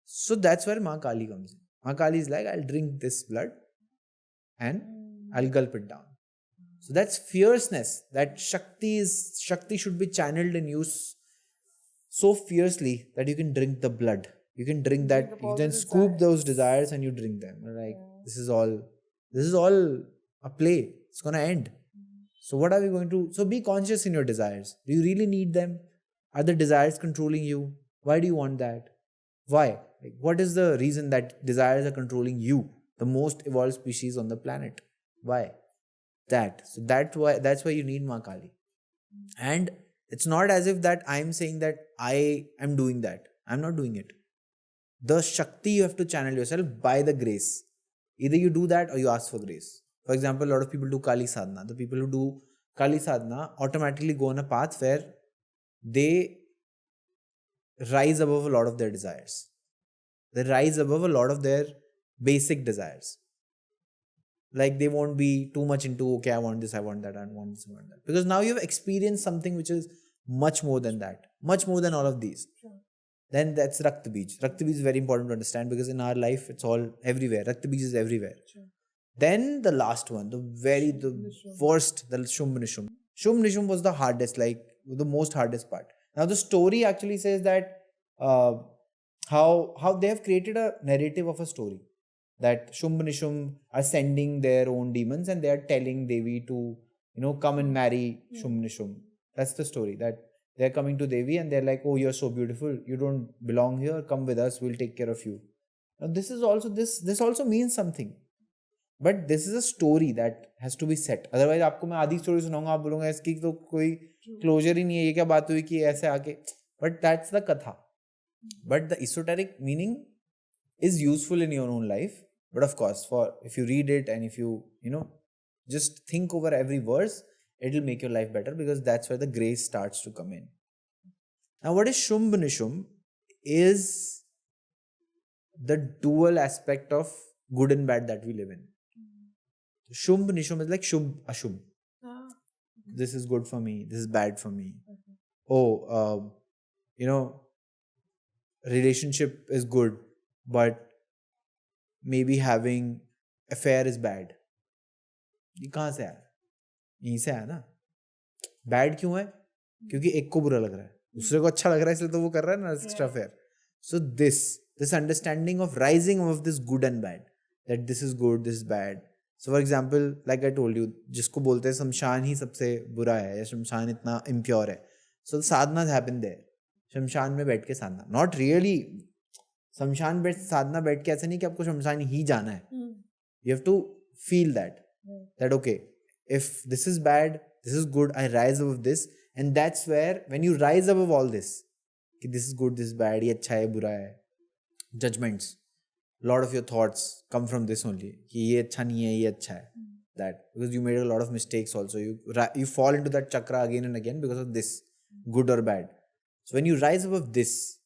So that's where Ma Kali comes in. Ma Kali is like, I'll drink this blood and I'll gulp it down. So that's fierceness. That Shakti should be channeled in you so fiercely that you can drink the blood. You can drink that, you can scoop those desires and you drink them. Like, this is all a play. It's gonna end. So what are we going to, so be conscious in your desires. Do you really need them? Are the desires controlling you? Why do you want that? Why? Like, what is the reason that desires are controlling you, the most evolved species on the planet? Why? So that's why you need Ma Kali. And it's not as if that I'm saying that I am doing that. I'm not doing it. The Shakti you have to channel yourself by the grace. Either you do that or you ask for grace. For example, a lot of people do Kali Sadhana. The people who do Kali Sadhana automatically go on a path where they rise above a lot of their desires. They rise above a lot of their basic desires. Like, they won't be too much into, okay, I want this, I want that, I want this, I want that. Because now you've experienced something which is much more than that. Much more than all of these. Sure. Then that's Rakta Bij. Rakta Bij is very important to understand because in our life, it's all everywhere. Rakta Bij is everywhere. Sure. Then the last one, the worst, the Shumb Nishum. Shumb Nishum was the hardest, like the most hardest part. Now the story actually says that how they have created a narrative of a story. That Shumb Nishum are sending their own demons and they are telling Devi to, come and marry Shumb Nishum. That's the story. That they're coming to Devi and they're like, oh, you're so beautiful. You don't belong here. Come with us. We'll take care of you. Now this also means something. But this is a story that has to be set. Otherwise, आपको मैं आधी story सुनाऊंगा, आप बोलोगे इसकी तो कोई closure ही नहीं है, ये क्या बात हुई कि ऐसे आके. But that's the katha. But the esoteric meaning is useful in your own life. But of course, if you read it and if you, just think over every verse, it'll make your life better, because that's where the grace starts to come in. Now, what is Shumb Nishum is the dual aspect of good and bad that we live in. Shumb Nishum is like Shubh Ashubh. This is good for me, this is bad for me. Oh, relationship is good, but maybe having affair is bad. ये कहाँ से आया? यहीं से आया ना. Bad क्यों है? क्योंकि एक को बुरा लग रहा है, दूसरे को अच्छा लग रहा है, इसलिए तो वो कर रहा है ना extra affair. So this understanding of rising of this good and bad, that this is good, this is bad. So for example, like I told you, जिसको बोलते हैं शमशान ही सबसे बुरा है या शमशान इतना impure है. So sadhana happen there. शमशान में बैठ के साधना. Not really. शमशान बैठ साधना बैठ के ऐसा नहीं कि आपको शमशान ही जाना है. You have to feel that okay, if this is bad, this is good, I rise above this, and that's where when you rise above all this, कि this is good, this is bad, ये अच्छा है, बुरा है, judgments, lot of your thoughts come from this only, कि ये अच्छा नहीं है, ये अच्छा है, that because you made a lot of mistakes also, you fall into that chakra again and again because of this, good or bad. So when you rise above this,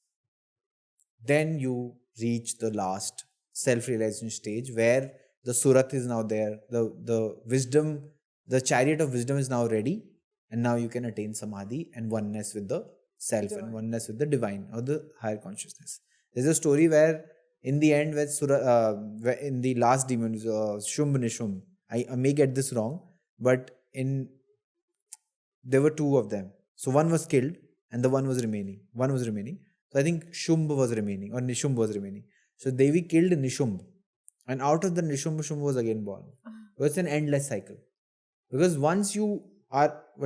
then you reach the last self-realization stage where the surat is now there, the wisdom, the chariot of wisdom is now ready, and now you can attain samadhi and oneness with the self and oneness with the divine or the higher consciousness. There's a story where in the end, where in the last demon, Shumb Nishum, I may get this wrong, but there were two of them. So one was killed and the one was remaining. So I think Shumb was remaining or Nishumb was remaining. So Devi killed Nishumb, and out of the Nishumb, Shumb was again born. So it's an endless cycle. Because once you're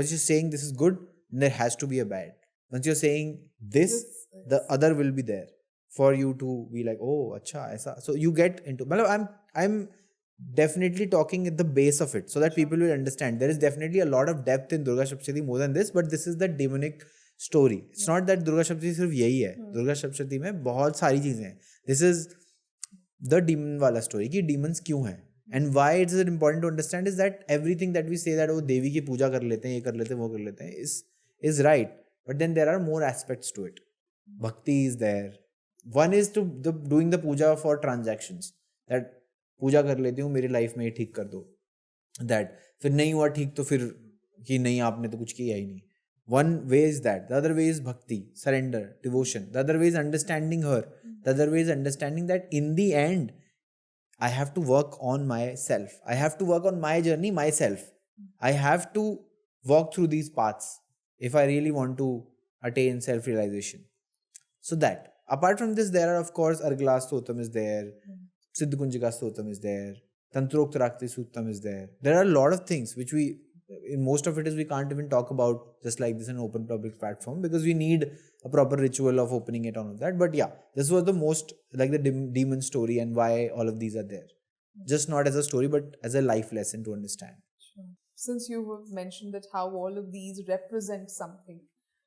saying this is good, there has to be a bad. Once you're saying this, the other will be there for you to be like, oh, acha, aisa. So you get into. I'm definitely talking at the base of it so that people will understand. There is definitely a lot of depth in Durga Saptashati more than this, but this is the demonic story. It's not that Durga Saptashati सिर्फ यही है. Durga Saptashati में बहुत सारी चीजें हैं. This is the demon वाला story कि demons क्यों हैं. And why it is important to understand is that everything that we say that वो देवी की पूजा कर लेते हैं, ये कर लेते हैं, वो कर लेते हैं, is right. But then there are more aspects to it. Bhakti is there. One is doing the puja for transactions. That पूजा कर लेती हूँ, मेरी लाइफ में ये ठीक कर दो. That फिर नहीं हुआ ठीक तो फिर कि नहीं आपने तो कुछ किया ही नहीं. One way is that. The other way is bhakti, surrender, devotion. The other way is understanding her. The other way is understanding that in the end, I have to work on myself. I have to work on my journey myself. I have to walk through these paths if I really want to attain self-realization. So that. Apart from this, there are of course Argala Stotam is there. Siddhakunjika Stotam is there. Tantroktarakti Suttam is there. There are a lot of things which in most of it is we can't even talk about just like this in an open public platform because we need a proper ritual of opening it on that. But yeah, this was the most like the demon story and why all of these are there. Just not as a story but as a life lesson to understand. Sure. Since you have mentioned that how all of these represent something.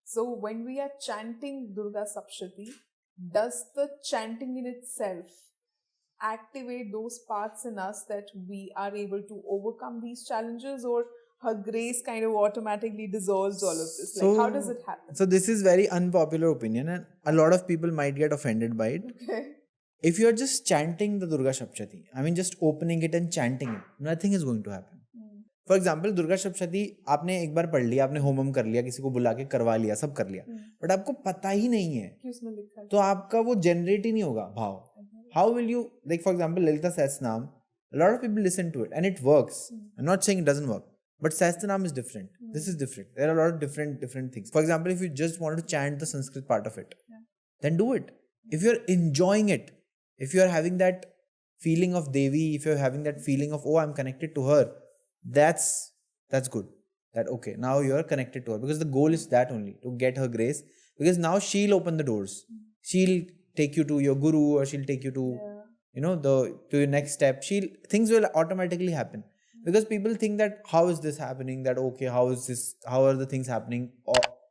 So when we are chanting Durga Saptashati, does the chanting in itself activate those parts in us that we are able to overcome these challenges, or her grace kind of automatically dissolves all of this? Like, how does it happen? So this is very unpopular opinion and a lot of people might get offended by it. Okay. If you're just chanting the Durga Saptashati, I mean just opening it and chanting it, nothing is going to happen. For example, Durga Saptashati आपने एक बार पढ़ लिया, आपने Homan कर लिया, किसी को बुला के करवा लिया, सब कर लिया, बट आपको पता ही नहीं है कि उसमें लिखा है, तो आपका वो जनरेट ही नहीं होगा भाव. How will you, like for example, Lalita Sahasranama, a lot of people listen to it and it works. I'm not saying it doesn't work, but Sahasranama is different. This is different. There are a lot of different things. For example, if you just want to chant the Sanskrit part of it, then do it. If you're enjoying it, if you're having that feeling of Devi, if you're having that feeling of, oh, I'm connected to her, that's good. That okay, now you're connected to her because the goal is that only, to get her grace, because now she'll open the doors. She'll take you to your guru, or she'll take you to to your next step. Things will automatically happen because people think that how is this happening, that okay, how are the things happening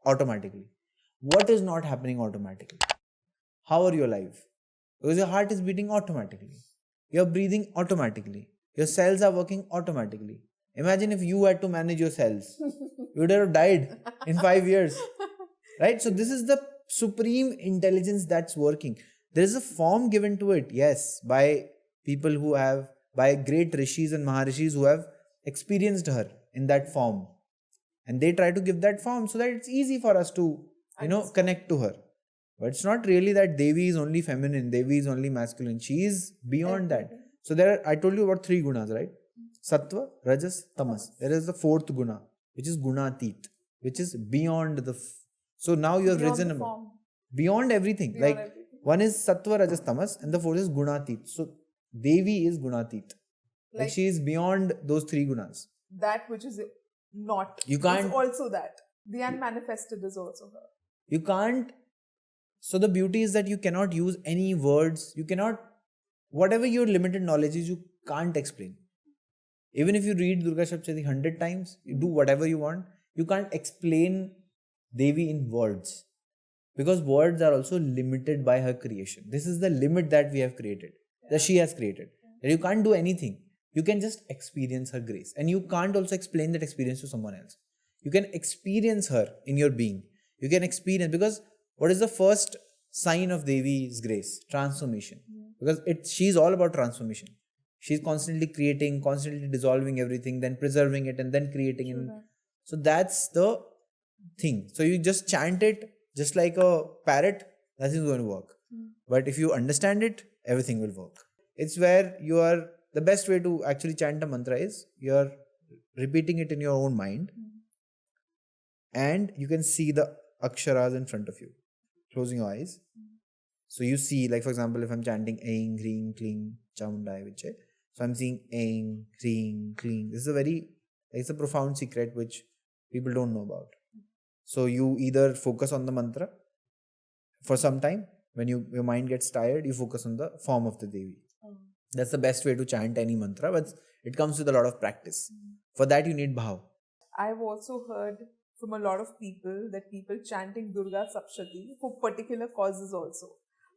automatically. What is not happening automatically? How are you alive? Because your heart is beating automatically, you're breathing automatically, your cells are working automatically. Imagine if you had to manage your cells. You would have died in 5 years. Right? So this is the supreme intelligence that's working. There is a form given to it, yes, by people who have, by great rishis and maharishis who have experienced her in that form. And they try to give that form so that it's easy for us to, connect to her. But it's not really that Devi is only feminine, Devi is only masculine. She is beyond that. So I told you about 3 gunas, right? Sattva, Rajas, Tamas. There is the 4th guna, which is gunatit, which is beyond the... So now you have risen above. Beyond everything. One is Sattva, Rajas, Tamas, and the 4th is gunatit. So Devi is gunatit. Like she is beyond those 3 gunas. That which is not. You can't... It's also that. The unmanifested is also her. You can't... So the beauty is that you cannot use any words. You cannot... Whatever your limited knowledge is, you can't explain. Even if you read Durga Saptashati 100 times, you do whatever you want, you can't explain Devi in words. Because words are also limited by her creation. This is the limit that we have created, that she has created. That you can't do anything. You can just experience her grace. And you can't also explain that experience to someone else. You can experience her in your being. You can experience, because what is the first sign of Devi's grace? Transformation. Because she's all about transformation. She's constantly creating, constantly dissolving everything, then preserving it, and then creating it. So that's the thing. So you just chant it just like a parrot, nothing's going to work. But if you understand it, everything will work. It's where the best way to actually chant a mantra is you're repeating it in your own mind, and you can see the aksharas in front of you. Closing your eyes. So you see, like for example, if I'm chanting Aing, Hreem, Kling, Chamundai, Vichai. So I'm seeing Aing, Hreem, Kling. This is it's a profound secret which people don't know about. So you either focus on the mantra for some time. When your mind gets tired, you focus on the form of the Devi. That's the best way to chant any mantra, but it comes with a lot of practice. For that you need bhav. I've also heard from a lot of people that people chanting Durga Saptashati for particular causes also.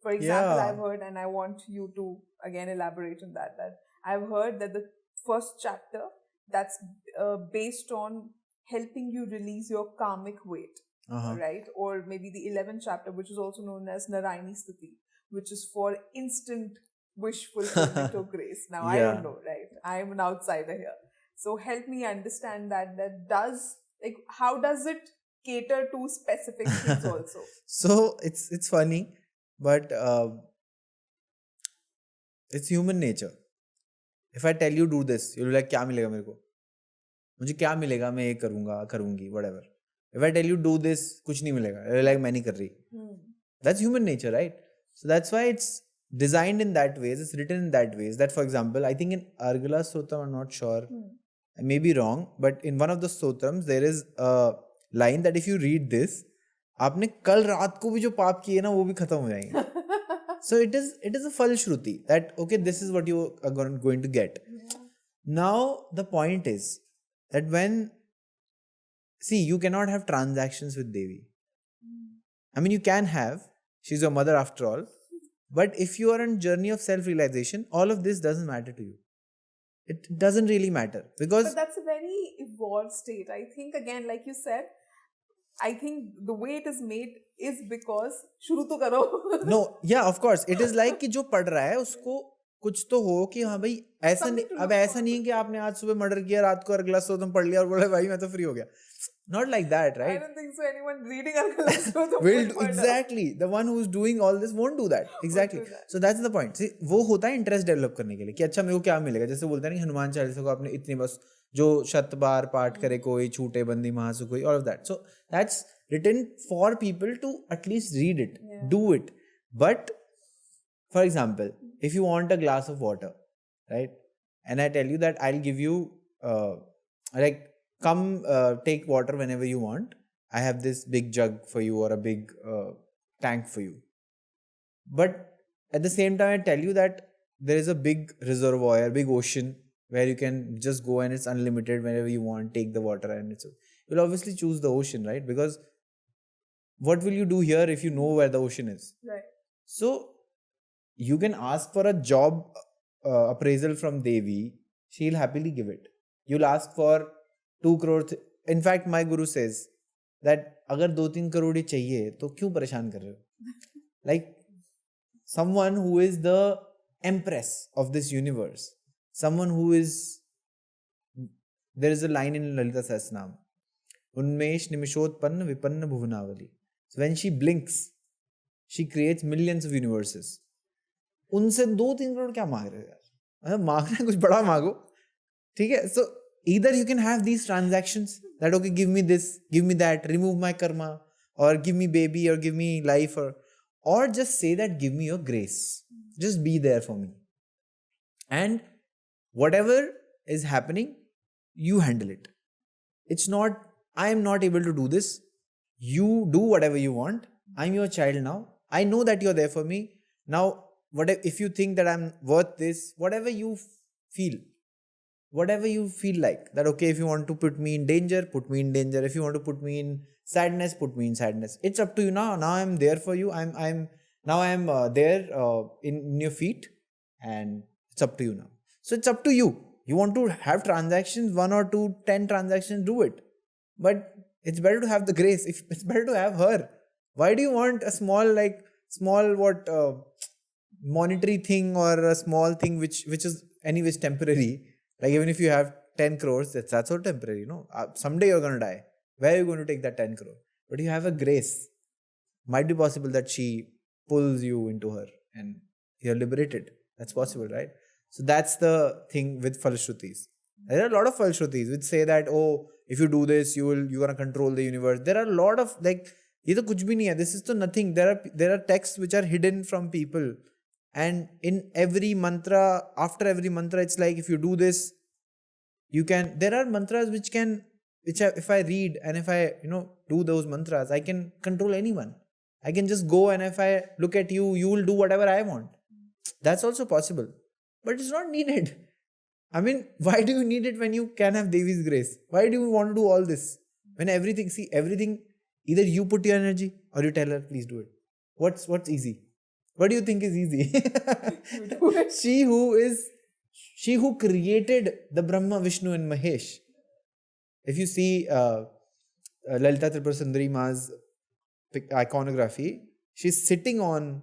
For example, I've heard, and I want you to again elaborate on that I've heard that the first chapter that's based on helping you release your karmic weight, right? Or maybe the 11th chapter, which is also known as Narayani Siddhi, which is for instant wish fulfillment or grace. Now, I don't know, right? I'm an outsider here. So help me understand that how does it cater to specific things also? So it's funny, but it's human nature. If I tell you do this, you'll be like, क्या मिलेगा मेरे को? मुझे क्या मिलेगा? मैं ये करूँगी, whatever. If I tell you do this, कुछ नहीं मिलेगा. You're like, मैं नहीं कर रही. That's human nature, right? So that's why it's designed in that way. It's written in that way. That, for example, I think in Argala Sotram, I'm not sure. I may be wrong, but in one of the Sotrams, there is a line that if you read this, आपने कल रात को भी जो पाप किए ना वो भी खत्म हो जाएंगे. So it is a falshruti that okay, this is what you are going to get. Now the point is that you cannot have transactions with Devi. I mean, you can have. She's your mother after all. But if you are on a journey of self-realization, all of this doesn't matter to you. It doesn't really matter because... But that's a very evolved state. I think, again, like you said, I think the way it is made is because shuru to karo. No, yeah, of course. It is like कि जो पढ़ रहा है उसको कुछ तो हो कि हाँ भाई ऐसा नहीं, अब ऐसा नहीं है कि आपने आज सुबह मर्डर किया, रात को अगला स्तोत्रम पढ़ लिया और बोला भाई मैं तो फ्री हो गया. Not like that, right? I don't think so. Anyone reading Argala Stotram exactly. The one who is doing all this won't do that. Exactly. So that's the point. See, वो होता है interest develop करने के लिए कि अच्छा मेरे को क्या मिलेगा. जैसे बोलते हैं ना हनुमान चालीसा को आपने इतनी बस जो शत बार पाठ करे कोई छूटे बंदी महासु कोई, all of that. So that's written for people to at least read it, do it. But for example, if you want a glass of water, right, and I tell you that I'll give you come take water whenever you want. I have this big jug for you or a big tank for you. But at the same time, I tell you that there is a big reservoir, big ocean where you can just go and it's unlimited whenever you want, take the water and you'll obviously choose the ocean, right? Because what will you do here if you know where the ocean is? Right. So you can ask for a job appraisal from Devi. She'll happily give it. You'll ask for 2 crore. In fact, my guru says that अगर 2-3 करोड़ ही चाहिए तो क्यों परेशान कर रहे हो? Like someone who is the empress of this universe, someone who is, there is a line in Lalita Sahasranama, Unmesh Nimishotpanna Vipanna Bhuvanavali. So when she blinks, she creates millions of universes. उनसे 2-3 करोड़ क्या मांग रहे हो यार? मांगना है कुछ बड़ा मांगो, ठीक है? So either you can have these transactions that okay, give me this, give me that, remove my karma, or give me baby, or give me life, or just say that give me your grace, just be there for me, and whatever is happening, you handle it. It's not, I am not able to do this, you do whatever you want, I'm your child now, I know that you're there for me now. Whatever, if you think that I'm worth this, whatever you feel like, that okay, if you want to put me in danger, put me in danger. If you want to put me in sadness, put me in sadness. It's up to you now. Now I'm there for you. I'm there in your feet, and it's up to you now. So it's up to you. You want to have transactions, 1 or 2, 10 transactions, do it. But it's better to have the grace. If it's better to have her. Why do you want a small monetary thing, or a small thing which is anyways temporary? Like even if you have 10 crores, that's all temporary, someday you're going to die. Where are you going to take that 10 crore? But you have a grace. Might be possible that she pulls you into her and you're liberated. That's possible, right? So that's the thing with Falshrutis. There are a lot of Falshrutis which say that, oh, if you do this, you're going to control the universe. There are a lot of ye to kuch bhi nahi hai. This is to nothing. There are texts which are hidden from people. And in every mantra, after every mantra, it's like, if you do this, you can, there are mantras if I read and if I, do those mantras, I can control anyone. I can just go, and if I look at you, you will do whatever I want. That's also possible. But it's not needed. I mean, why do you need it when you can have Devi's grace? Why do you want to do all this? When everything, either you put your energy or you tell her, please do it. What's easy? What do you think is easy? She who created the Brahma, Vishnu and Mahesh. If you see Lalita Tripura Ma's iconography, she's sitting on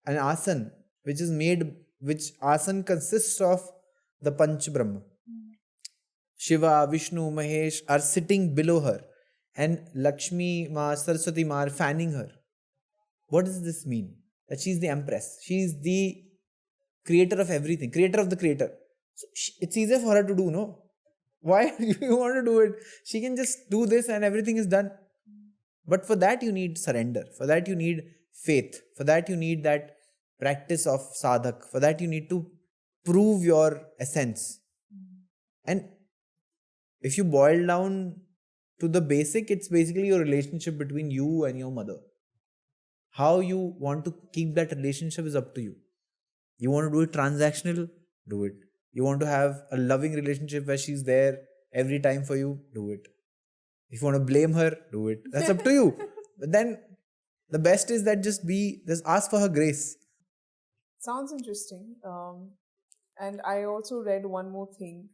an asan, which asan consists of the Panch Brahma. Shiva, Vishnu, Mahesh are sitting below her, and Lakshmi Ma, Saraswati Ma are fanning her. What does this mean? That she's the empress. She's the creator of everything, creator of the creator. So it's easier for her to do, no? Why do you want to do it? She can just do this and everything is done. But for that you need surrender. For that you need faith. For that you need that practice of sadhak. For that you need to prove your essence. And if you boil down to the basic, it's basically your relationship between you and your mother. How you want to keep that relationship is up to you. You want to do it transactional? Do it. You want to have a loving relationship where she's there every time for you? Do it. If you want to blame her, do it. That's up to you. But then the best is that just ask for her grace. Sounds interesting. And I also read one more thing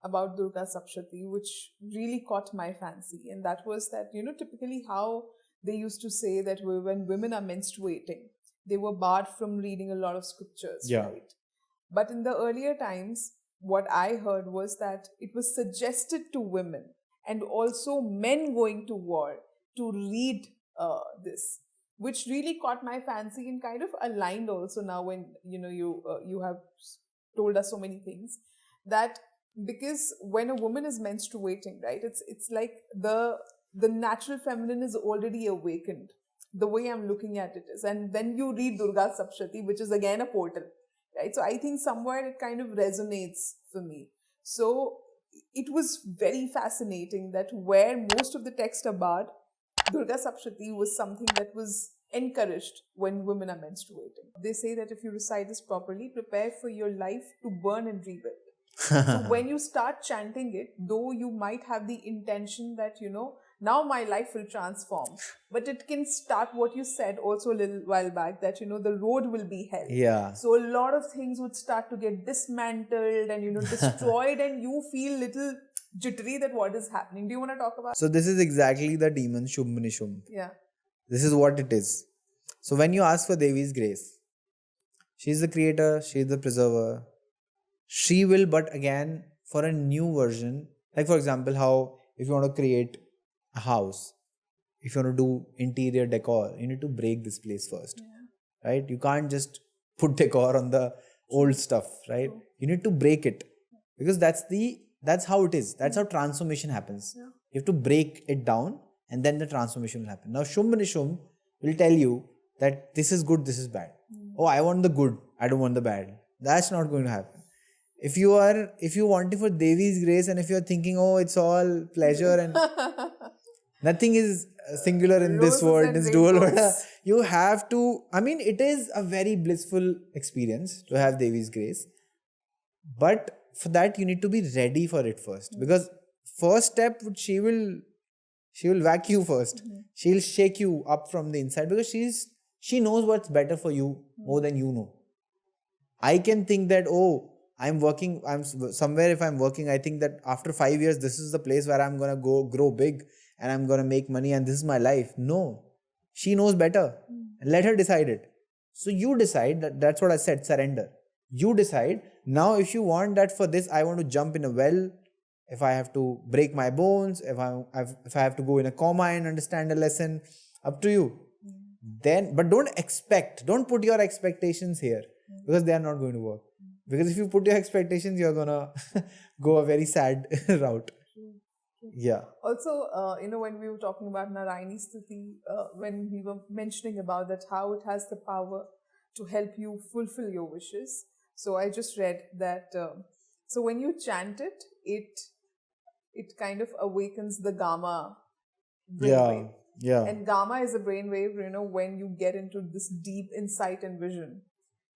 about Durgasaptashati, which really caught my fancy. And that was that, typically how they used to say that when women are menstruating, they were barred from reading a lot of scriptures, right? But in the earlier times, what I heard was that it was suggested to women and also men going to war to read this, which really caught my fancy and kind of aligned also now when, you have told us so many things, that because when a woman is menstruating, right, it's like the natural feminine is already awakened. The way I'm looking at it is, and then you read Durgasaptashati, which is again a portal, right? So I think somewhere it kind of resonates for me. So it was very fascinating that where most of the texts are barred, Durgasaptashati was something that was encouraged when women are menstruating. They say that if you recite this properly, prepare for your life to burn and rebuild. So when you start chanting it, though you might have the intention that, now my life will transform. But it can start what you said also a little while back, that, the road will be hell. Yeah. So a lot of things would start to get dismantled and, destroyed, and you feel little jittery that what is happening. Do you want to talk about? So this is exactly the demon Shumb Nishumb. Yeah. This is what it is. So when you ask for Devi's grace, she is the creator, she is the preserver. She will, but again, for a new version, like for example, how if you want to create a house, if you want to do interior decor, you need to break this place first, right? You can't just put decor on the old stuff, right? You need to break it, because that's how it is. That's how transformation happens. Yeah. You have to break it down, and then the transformation will happen. Now, Shumb Nishumb will tell you that this is good, this is bad. Oh, I want the good, I don't want the bad. That's not going to happen. If you want it for Devi's grace, and if you're thinking, oh, it's all pleasure and nothing is singular in this world, this dual world, you have to, it is a very blissful experience to have Devi's grace. But for that, you need to be ready for it first. Because first step, she will whack you first. She'll shake you up from the inside, because she knows what's better for you more than you know. I can think that, oh, I'm somewhere, if I'm working, I think that after 5 years, this is the place where I'm going to go grow big and I'm going to make money and this is my life. No, she knows better. Let her decide it. So you decide, that's what I said, surrender. You decide, now if you want that for this, I want to jump in a well, if I have to break my bones, if I have to go in a coma and understand a lesson, up to you. Then, but don't put your expectations here, because they are not going to work. Because if you put your expectations, you're gonna go a very sad route. Yeah. Also, when we were talking about Narayani Siddhi, when we were mentioning about that, how it has the power to help you fulfill your wishes. So I just read that, so when you chant it, it kind of awakens the gamma brainwave. Yeah. And gamma is a brainwave, when you get into this deep insight and vision.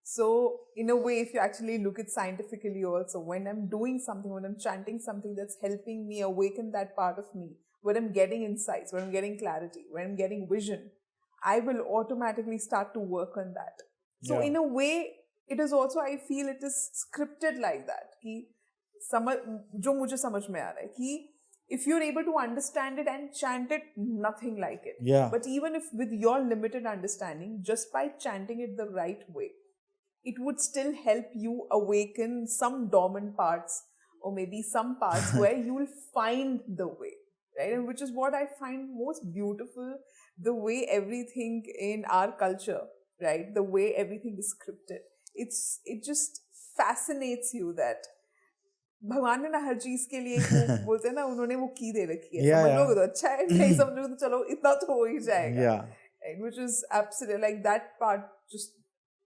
So in a way, if you actually look at scientifically also, when I'm doing something, when I'm chanting something that's helping me awaken that part of me, when I'm getting insights, when I'm getting clarity, when I'm getting vision, I will automatically start to work on that. So in a way, it is also, I feel it is scripted like that. जो मुझे समझ में आ रहा है कि if you're able to understand it and chant it, nothing like it. Yeah. But even if with your limited understanding, just by chanting it the right way, it would still help you awaken some dormant parts, or maybe some parts where you will find the way, right? And which is what I find most beautiful, the way everything in our culture, right? The way everything is scripted. It just fascinates you that भगवान ने ना हर चीज के लिए बोलते हैं ना, उन्होंने वो की दे रखी है, समझ लोगे तो अच्छा है, नहीं समझोगे तो चलो इतना तो हो ही जाएगा. Right? Which is absolutely, like, that part just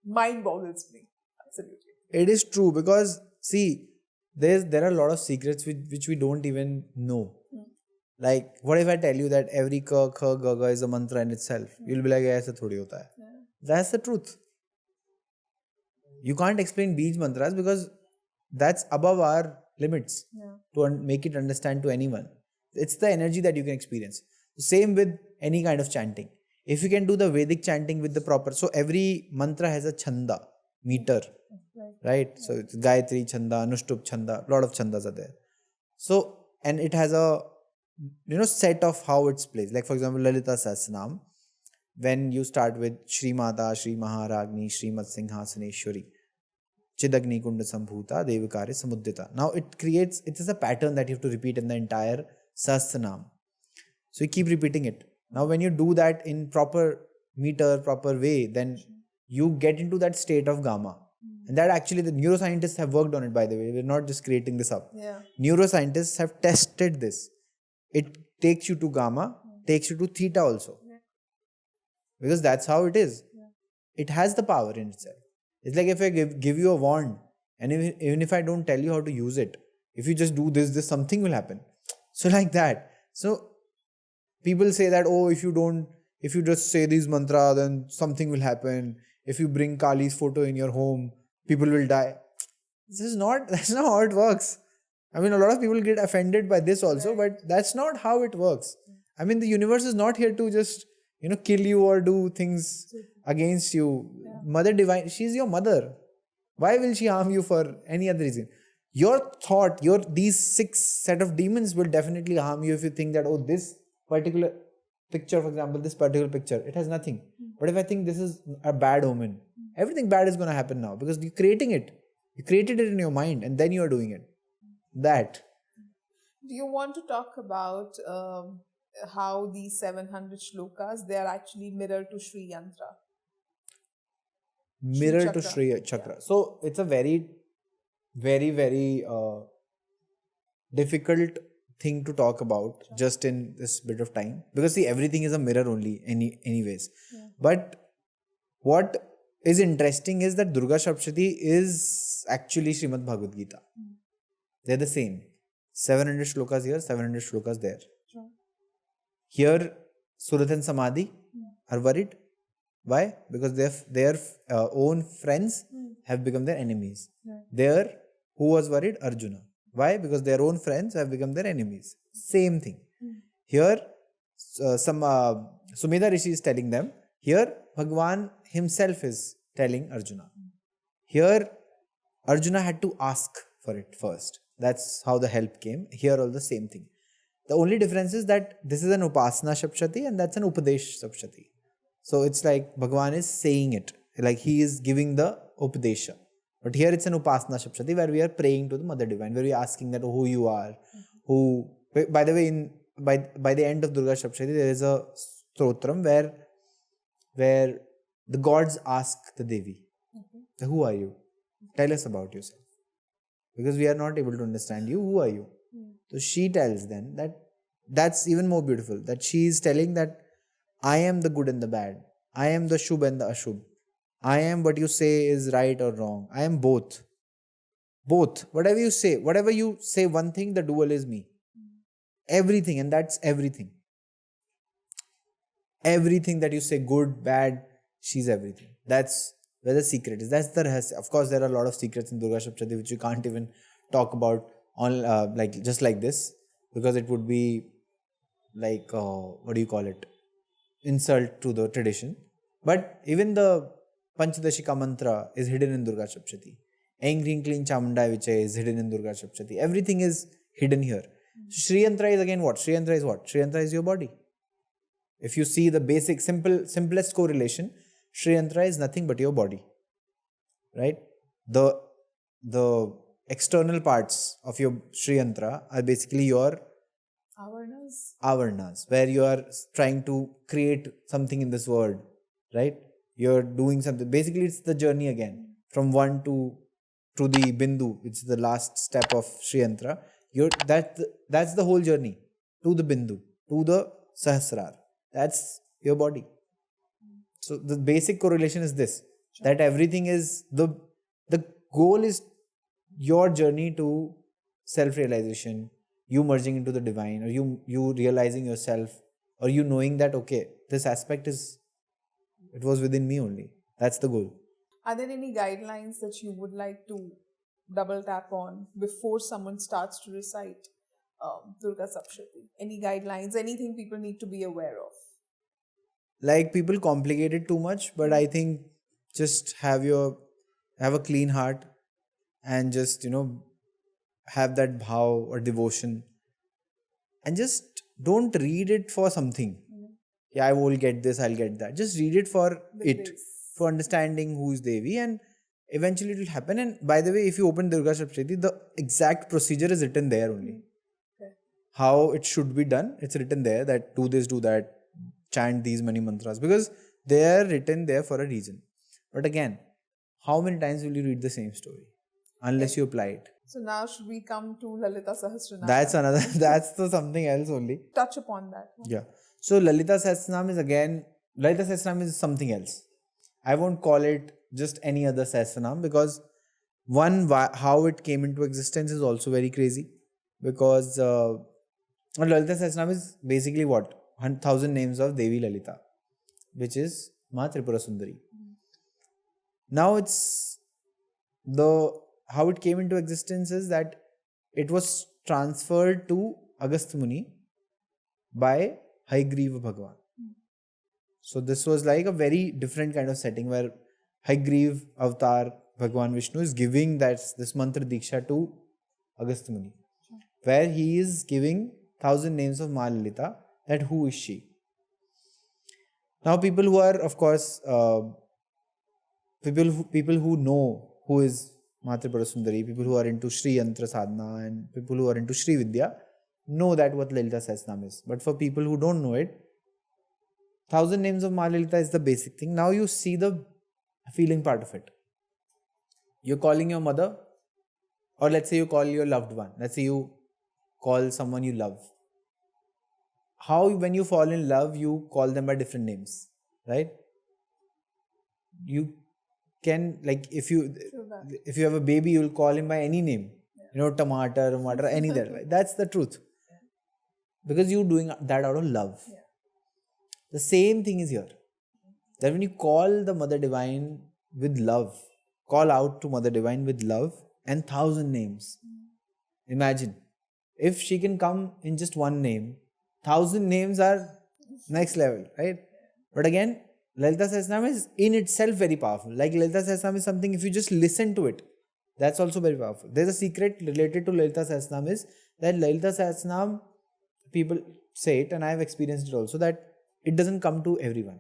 mind boggles me. Absolutely. It is true, because see, there are a lot of secrets which we don't even know. Like, what if I tell you that every ka, kha, ga, ga is a mantra in itself? You'll be like, aisa thodi hota hai. That's the truth. You can't explain beej mantras, because that's above our limits to make it understand to anyone. It's the energy that you can experience. Same with any kind of chanting. If you can do the Vedic chanting with the proper, so every mantra has a chanda, meter, right? So it's Gayatri chanda, Anushtup chanda, a lot of chandas are there. So, and it has a, set of how it's placed. Like for example, Lalita Sahasranama, when you start with Shri Mata, Shri Maharagni, Shri Mat Singhasaneshwari, Chidagni Kunda Sambhuta, Devikare Samuddita. Now it is a pattern that you have to repeat in the entire Sahasranam. So you keep repeating it. Now when you do that in proper meter, proper way, then you get into that state of gamma. And that actually the neuroscientists have worked on it, by the way. We're not just creating this up. Neuroscientists have tested this. It takes you to gamma, takes you to theta also. Because that's how it is. It has the power in itself. It's like if I give you a wand, and even if I don't tell you how to use it, if you just do this, something will happen. So like that. So people say that, oh, if you just say these mantras, then something will happen. If you bring Kali's photo in your home, people will die. That's not how it works. I mean, a lot of people get offended by this also, but that's not how it works. I mean, the universe is not here to just, kill you or do things against you. Yeah. Mother Divine, she's your mother. Why will she harm you for any other reason? Your thought, these 6 set of demons will definitely harm you if you think that, oh, this particular picture, for example, this particular picture, it has nothing. But if I think this is a bad omen, everything bad is going to happen now because you're creating it. You created it in your mind and then you are doing it. That. Do you want to talk about how these 700 shlokas, they are actually mirror to Sri Yantra? Mirror Chakra. to Sri Chakra. So it's a very, very, very difficult thing to talk about just in this bit of time. Because see, everything is a mirror only anyways. Yeah. But what is interesting is that Durga Saptashati is actually Srimad Bhagavad Gita. They're the same. 700 shlokas here, 700 shlokas there. Sure. Here, Surat and Samadhi are worried. Why? Because their own friends have become their enemies. Yeah. There, who was worried? Arjuna. Why? Because their own friends have become their enemies. Same thing. Here, Sumedha Rishi is telling them. Here, Bhagwan himself is telling Arjuna. Here, Arjuna had to ask for it first. That's how the help came. Here, all the same thing. The only difference is that this is an Upasana Saptashati and that's an Upadesh Saptashati. So it's like Bhagwan is saying it. Like he is giving the Upadesha. But here it's an Upasana Saptashati where we are praying to the Mother Divine, where we are asking that who you are. Who, by the way, by the end of Durga Saptashati, there is a stotram where the gods ask the Devi, who are you? Tell us about yourself. Because we are not able to understand you. Who are you? So she tells them that's even more beautiful. That she is telling that I am the good and the bad. I am the Shubh and the Ashubh. I am what you say is right or wrong. I am both. Both. Whatever you say one thing, the dual is me. Everything, and that's everything. Everything that you say, good, bad, she's everything. That's where the secret is. That's the rahasya. Of course, there are a lot of secrets in Durga Saptashati which you can't even talk about on just like this, because it would be like insult to the tradition. But even the Panchadashika mantra is hidden in Durga Saptashati. Aim Hrim Klim Chamundai Vichay is hidden in Durga Saptashati. Everything is hidden here. Sri Yantra is again what? Sri Yantra is what? Sri Yantra is your body. If you see the basic, simplest correlation, Sri Yantra is nothing but your body. Right? The external parts of your Sri Yantra are basically your avarnas, where you are trying to create something in this world. Right? You're doing something. Basically, it's the journey again. From one to the Bindu, which is the last step of Sri Yantra. That's the whole journey. To the Bindu. To the Sahasrar. That's your body. So the basic correlation is this. Sure. That everything is the goal is your journey to self-realization, you merging into the divine, or you realizing yourself, or you knowing that okay, this aspect it was within me only. That's the goal. Are there any guidelines that you would like to double tap on before someone starts to recite Durga Saptashati? Any guidelines, anything people need to be aware of? Like, people complicate it too much, but I think just have a clean heart and just, have that bhav or devotion, and just don't read it for something. Yeah, I will get this, I'll get that. Just read it for for understanding who is Devi, and eventually it will happen. And by the way, if you open Durga Saptashati, the exact procedure is written there only. Okay. How it should be done, it's written there, that do this, do that, chant these many mantras, because they are written there for a reason. But again, how many times will you read the same story unless you apply it? So now should we come to Lalita Sahasranama? That's something else only. Touch upon that. Yeah. So Lalita Sahasranama is something else. I won't call it just any other Sahasranam, because how it came into existence is also very crazy. Because Lalita Sahasranama is basically what? 1,000 names of Devi Lalita, which is Ma Tripura Sundari. Now how it came into existence is that it was transferred to Agastya Muni by Haigriva Bhagwan. So this was like a very different kind of setting where Haigriv Avatar Bhagwan Vishnu is giving this mantra diksha to Agastya Muni, where he is giving 1,000 names of Ma Lalita, that who is she. Now people who are, of course, people who know who is Matripura Sundari, people who are into Shri Yantra Sadhana and people who are into Shri Vidya know that what Lalita Sahasranama is. But for people who don't know it, 1,000 names of Ma Lalita is the basic thing. Now you see the feeling part of it. You're calling your mother, or let's say you call your loved one. Let's say you call someone you love. How when you fall in love, you call them by different names, right? You can, like, if you have a baby, you'll call him by any name. Tomato, any that. Right? That's the truth. Because you're doing that out of love. The same thing is here. That when you call the Mother Divine with love, call out to Mother Divine with love and 1,000 names. Imagine, if she can come in just one name, 1,000 names are next level, right? But again, Lalita Sahasranama is in itself very powerful. Like Lalita Sahasranama is something, if you just listen to it, that's also very powerful. There's a secret related to Lalita Sahasranama is that Lalita Sahasranama, people say it and I have experienced it also, that it doesn't come to everyone.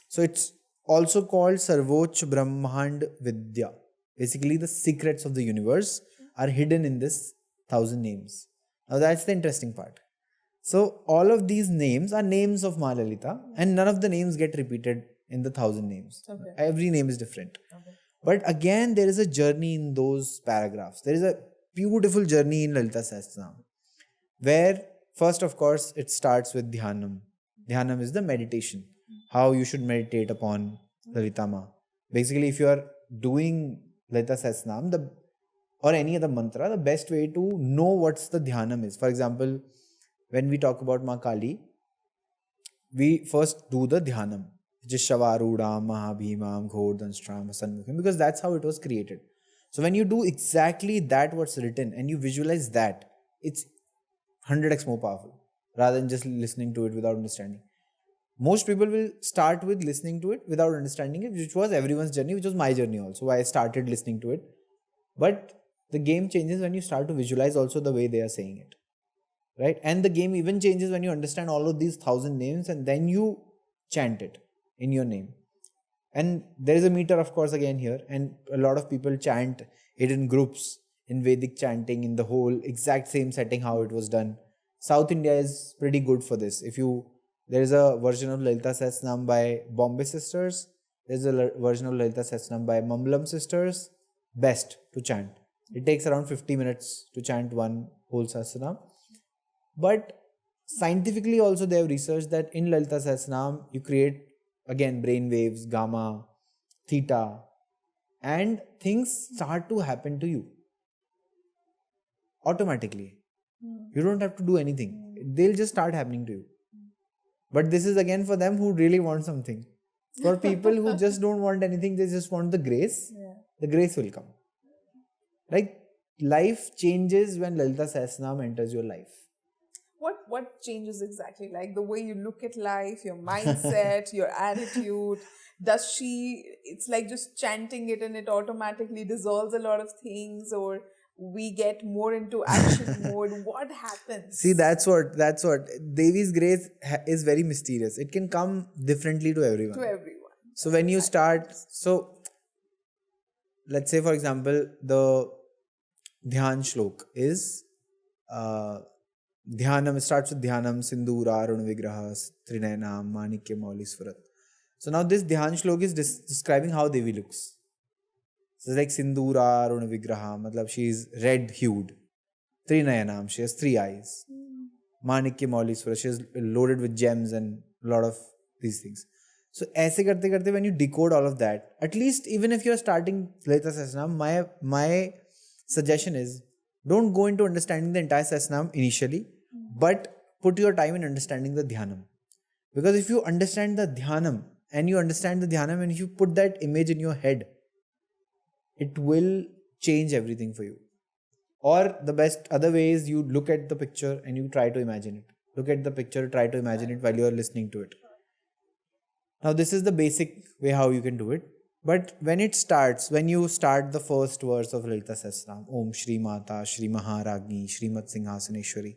So it's also called Sarvocha Brahmand Vidya. Basically the secrets of the universe are hidden in this 1,000 names. Now that's the interesting part. So all of these names are names of Ma Lalita and none of the names get repeated in the 1,000 names. Every name is different. But again, there is a journey in those paragraphs. There is a beautiful journey in Lalita Sahasranama, where first, of course, it starts with Dhyanam. Dhyanam is the meditation. How you should meditate upon Lalita Ma. Basically, if you are doing Lalita Sahasranama or any other mantra, the best way to know what's the Dhyanam is. For example, when we talk about Ma Kali, we first do the Dhyanam, which is Shavarudam, Mahabhimam, Ghoddanstram, Sanmukhim, because that's how it was created. So when you do exactly that what's written and you visualize that, it's 100x more powerful rather than just listening to it without understanding. Most people will start with listening to it without understanding it, which was everyone's journey, which was my journey also, why I started listening to it. But the game changes when you start to visualize also the way they are saying it. Right? And the game even changes when you understand all of these 1,000 names and then you chant it in your name. And there is a meter, of course, again here, and a lot of people chant it in groups, in Vedic chanting, in the whole exact same setting how it was done. South India is pretty good for this. There is a version of Lalita Sahasranama by Bombay Sisters. There is a version of Lalita Sahasranama by Mambalam Sisters. Best to chant. It takes around 50 minutes to chant one whole Sahasranama. But scientifically also they have researched that in Lalita Sahasranama you create again brainwaves, gamma, theta, and things start to happen to you automatically. You don't have to do anything. They'll just start happening to you. But this is again for them who really want something. For people who just don't want anything, they just want the grace. The grace will come. Like life changes when Lalita Sahasranama enters your life. What changes exactly? Like the way you look at life, your mindset, your attitude. It's like just chanting it and it automatically dissolves a lot of things, or we get more into action mode. What happens? See, that's what Devi's grace is very mysterious. It can come differently to everyone. So when you start, let's say for example, the Dhyan Shlok is Dhyanam, it starts with Dhyanam, Sindura, Aruna Vigraha, Trinayana, Manikya, Mauliswarat. So now this Dhyan Shlok is describing how Devi looks. So it's like Sindura, Aruna Vigraha, matlab she is red hued. Trinayanam, she has 3 eyes. Manikya, Mauliswarat, she is loaded with gems and a lot of these things. So aise karte when you decode all of that, at least even if you are starting Lalita Sahasranama, my suggestion is don't go into understanding the entire Sahasranama initially, but put your time in understanding the Dhyanam. Because if you understand the Dhyanam and if you put that image in your head, it will change everything for you. Or the best other way is you look at the picture and you try to imagine it. Look at the picture, try to imagine it while you are listening to it. Now, this is the basic way how you can do it. But when you start the first verse of Lalita Sahasranama, Om Shri Mata, Shri Maharagni, Shrimat Singhasaneshwari.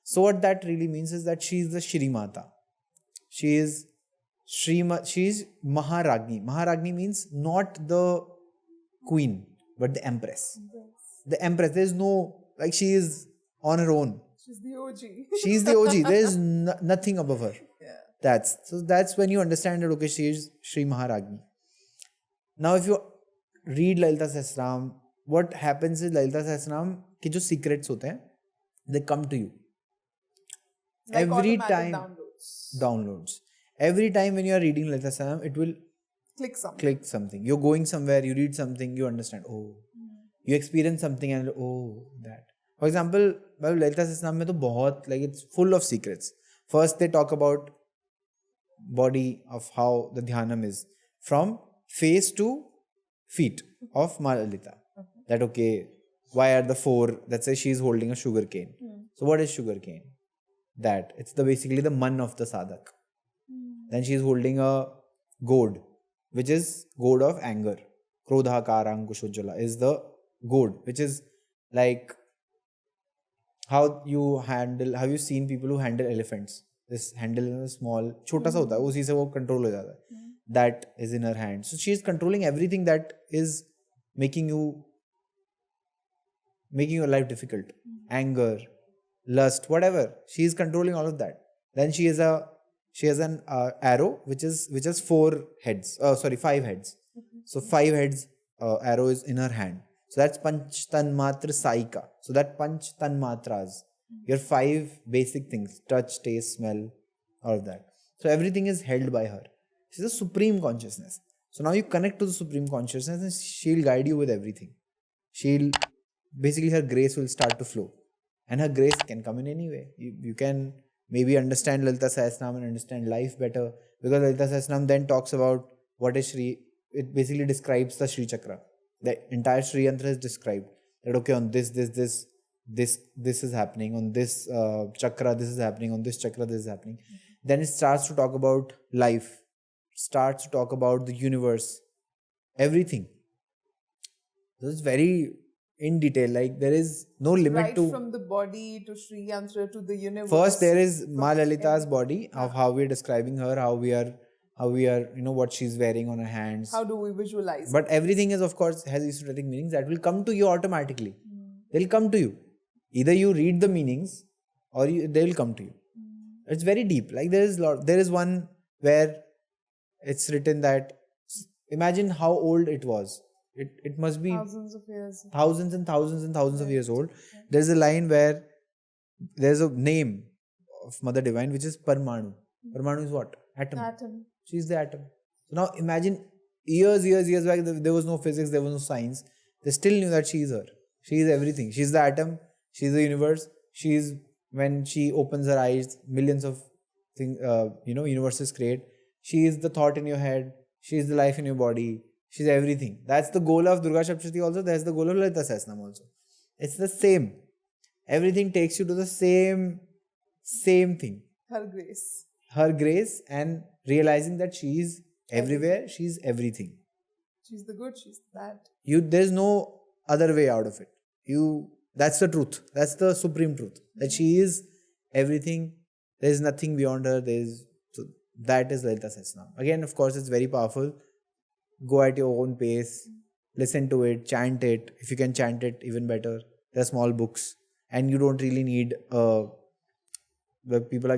So what that really means is that she is the Shri Mata. She is Maharagni. Maharagni means not the queen, but the empress. The empress, there's no, like she is on her own. She's the OG. She's the OG. There is nothing above her. Yeah. That's when you understand that, okay, she is Shri Maharagni. Now, if you read Lalita Sahasranama, what happens is Lalita Sahasranama के जो secrets होते हैं, they come to you. Like Every automatic time downloads. Every time when you are reading Lalita Sahasranama, it will click something. You're going somewhere, you read something, you understand. Oh, you experience something and that. For example, Lalita Sahasranama में तो बहुत, like, it's full of secrets. First, they talk about body of how the dhyanam is from face to feet of Ma Lalita. That, okay, why are the four? Let's say she's holding a sugar cane. So what is sugar cane? That it's basically the man of the sadhak. Then she's holding a goad, which is goad of anger. Krodha karankushojjala is the goad, which is like how you seen people who handle elephants? This handle is small, छोटा सा होता है, उसी से वो control हो जाता है. That is in her hand. So she is controlling everything that is making your life difficult. Anger, lust, whatever. She is controlling all of that. Then she has an arrow which has 5 heads. So 5 heads arrow is in her hand. So that's Panch Tanmatra Saika. So that Panch Tanmatras, your 5 basic things: touch, taste, smell, all of that. So everything is held by her. She's a supreme consciousness. So now you connect to the supreme consciousness and she'll guide you with everything. Her grace will start to flow. And her grace can come in any way. You can maybe understand Lalita Sahasranama and understand life better, because Lalita Sahasranama then talks about what is Shri. It basically describes the Shri Chakra. The entire Shri Yantra is described. That, okay, on this is happening. On this chakra, this is happening. On this chakra, this is happening. Then it starts to talk about life. Starts to talk about the universe. Everything. This is very in detail. Like, there is no limit right to... from the body to Sri Yantra to the universe. First, there is Ma Lalita's body, of how we are describing her, how we are, what she's wearing on her hands. How do we visualize But everything is, of course, has esoteric meanings that will come to you automatically. They'll come to you. Either you read the meanings or they will come to you. It's very deep. Like, there is one where it's written that, imagine how old it was. It must be thousands of years. Thousands and thousands and thousands of years old. There's a line where there's a name of Mother Divine, which is Parmanu. Parmanu is what? Atom. She's the atom. So now imagine years back, there was no physics, there was no science. They still knew that she is her. She is everything. She's the atom. She's the universe. When she opens her eyes, millions of things, universes create. She is the thought in your head. She is the life in your body. She's everything. That's the goal of Durga Saptashati also. That's the goal of Lalita Sahasranama also. It's the same. Everything takes you to the same thing. Her grace, and realizing that she is everywhere. She's everything. She's the good. She's the bad. There's no other way out of it. That's the truth. That's the supreme truth. That she is everything. There's nothing beyond her. So that is Lalita Sahasranama. Again, of course, it's very powerful. Go at your own pace. Listen to it. Chant it. If you can chant it, even better. There are small books. And you don't really need... people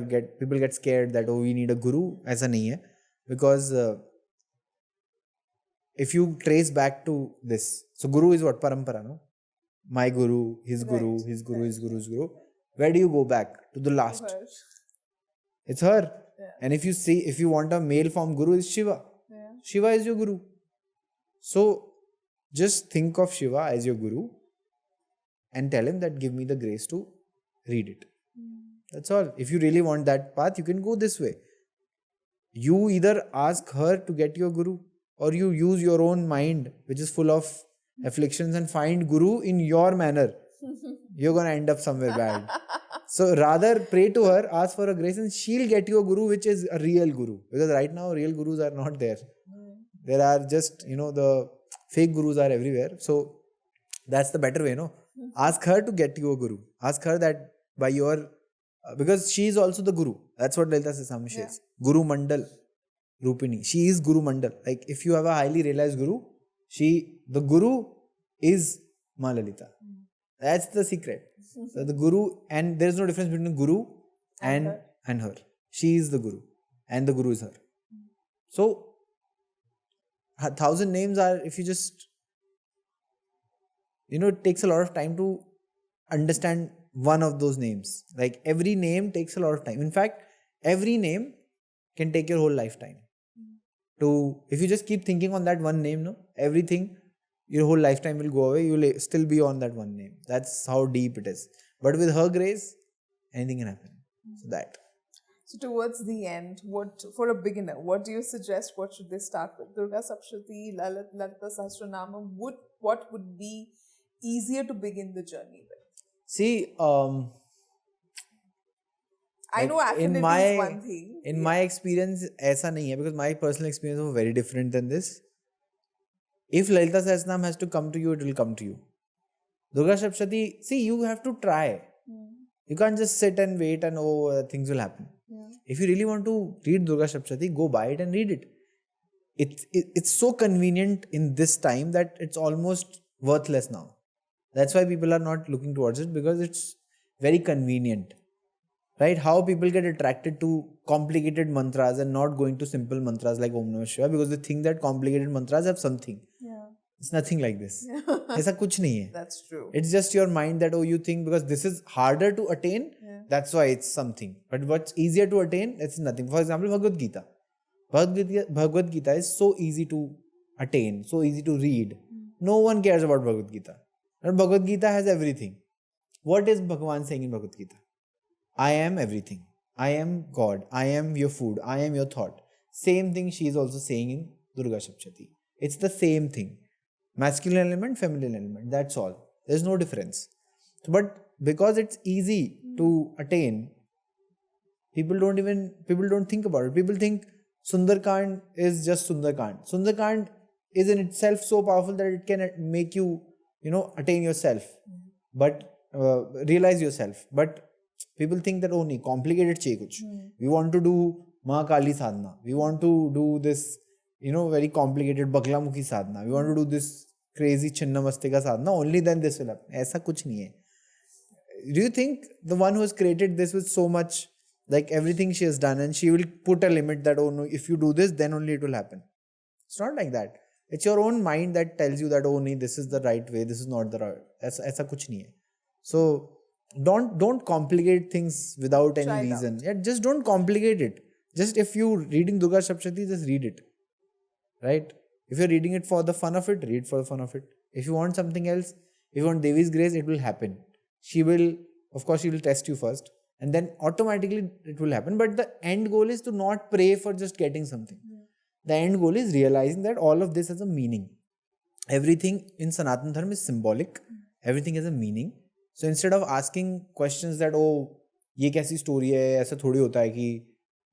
get scared that, we need a guru. Aisa nahi hai. Because if you trace back to this... So guru is what? Parampara, no? My guru, his guru, his guru, his guru, his guru. Where do you go back? To the last. It's her. Yeah. And if you want a male form guru, is Shiva. Yeah. Shiva is your guru. So just think of Shiva as your guru and tell him that, give me the grace to read it. That's all. If you really want that path, you can go this way. You either ask her to get your guru, or you use your own mind, which is full of afflictions, and find guru in your manner. You're going to end up somewhere bad. So rather pray to her, ask for a grace, and she'll get you a guru which is a real guru. Because right now real gurus are not there. There are just, the fake gurus are everywhere. So that's the better way, no? Ask her to get you a guru. Ask her that by your, because she is also the guru. That's what Lalita Sahasranama says. Guru Mandal Rupini. She is Guru Mandal. Like if you have a highly realized guru, the guru is Ma Lalita. That's the secret. So the guru, and there is no difference between guru and her. She is the guru, and the guru is her. So 1,000 names are, if you just, it takes a lot of time to understand one of those names. Like every name takes a lot of time. In fact, every name can take your whole lifetime. If you just keep thinking on that one name, no, everything, your whole lifetime will go away. You will still be on that one name. That's how deep it is. But with her grace, anything can happen. So that. So towards the end, for a beginner, what do you suggest? What should they start with? Durga Saptashati, Lalita Sahasranama. What would be easier to begin the journey with? See, I know affinity is one thing. In my experience, aisa nahi hai, because my personal experience was very different than this. If Lalita Sahasranama has to come to you, it will come to you. Durga Saptashati, see, you have to try. You can't just sit and wait and things will happen. If you really want to read Durga Saptashati, go buy it and read it. It's so convenient in this time that it's almost worthless now. That's why people are not looking towards it, because it's very convenient. Right? How people get attracted to complicated mantras and not going to simple mantras like Om Namah Shivaya, because they think that complicated mantras have something. It's nothing like this. Aisa kuch nahi hai. That's true. It's just your mind that, you think because this is harder to attain, that's why it's something. But what's easier to attain, it's nothing. For example, Bhagavad Gita. Bhagavad Gita is so easy to attain, so easy to read. No one cares about Bhagavad Gita. And Bhagavad Gita has everything. What is Bhagavan saying in Bhagavad Gita? I am everything. I am God. I am your food. I am your thought. Same thing she is also saying in Durga Saptashati. It's the same thing. Masculine element, feminine element. That's all. There's no difference. But because it's easy to attain, people don't think about it. People think Sundarkand is just Sundarkand. Sundarkand is in itself so powerful that it can make you, attain yourself. But realize yourself. But people think that only complicated chahiye kuch. We want to do Mahakali sadhana. We want to do this, very complicated Baglamukhi sadhana. We want to do this crazy Chinnamastika sadhana. Only then this will happen. Aisa kuch nahi hai. Do you think the one who has created this with so much, like everything she has done, and she will put a limit that, no, if you do this, then only it will happen? It's not like that. It's your own mind that tells you that, no, this is the right way, this is not the right way. Aisa kuch nahi hai. So don't complicate things without any reason. Yeah, just don't complicate it. Just if you're reading Durga Saptashati, just read it. Right? If you're reading it for the fun of it, read for the fun of it. If you want something else, if you want Devi's grace, it will happen. She will test you first, and then automatically it will happen. But the end goal is to not pray for just getting something. The end goal is realizing that all of this has a meaning. Everything in Sanatana Dharma is symbolic. Everything has a meaning. So instead of asking questions that, ये कैसी story है, ऐसा थोड़ी होता है कि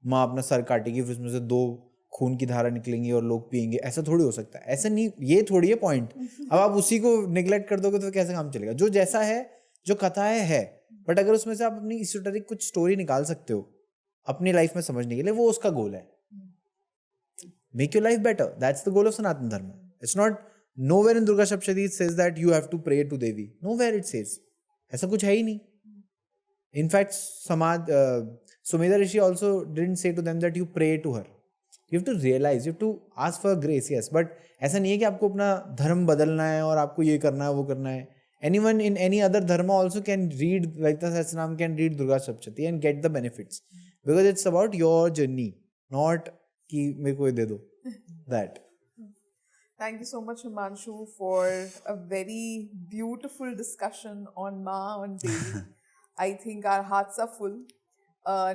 माँ अपना सर काटेगी फिर उसमें से 2 खून की धारा निकलेंगी और लोग पिएंगे, ऐसा थोड़ी हो सकता है. ऐसा नहीं, ये थोड़ी है पॉइंट. अब आप उसी को निगलेक्ट कर दोगे तो कैसे काम चलेगा? जो जैसा है, जो कथा है. बट अगर उसमें से आप अपनी इsoteric कुछ स्टोरी निकाल सकते हो अपनी लाइफ में समझने के लिए, वो उसका गोल है. Make your life better. That's the goal of Sanatana Dharma. It's not, nowhere in Durga Saptashati it says that you have to pray to Devi. Nowhere it says. ऐसा कुछ है ही नहीं. In fact, Sumedha Rishi also didn't say to them that you pray to her. You have to realize, you have to ask for grace, yes. But ऐसा नहीं है कि आपको अपना धर्म बदलना है और आपको ये करना है, वो करना है. Anyone in any other dharma also can read Lalita Sahasranama, can read Durga Saptashati and get the benefits. Because it's about your journey, not कि मेरे को ये दे दो. That. Thank you so much, Himanshu, for a very beautiful discussion on Ma and Devi. I think our hearts are full,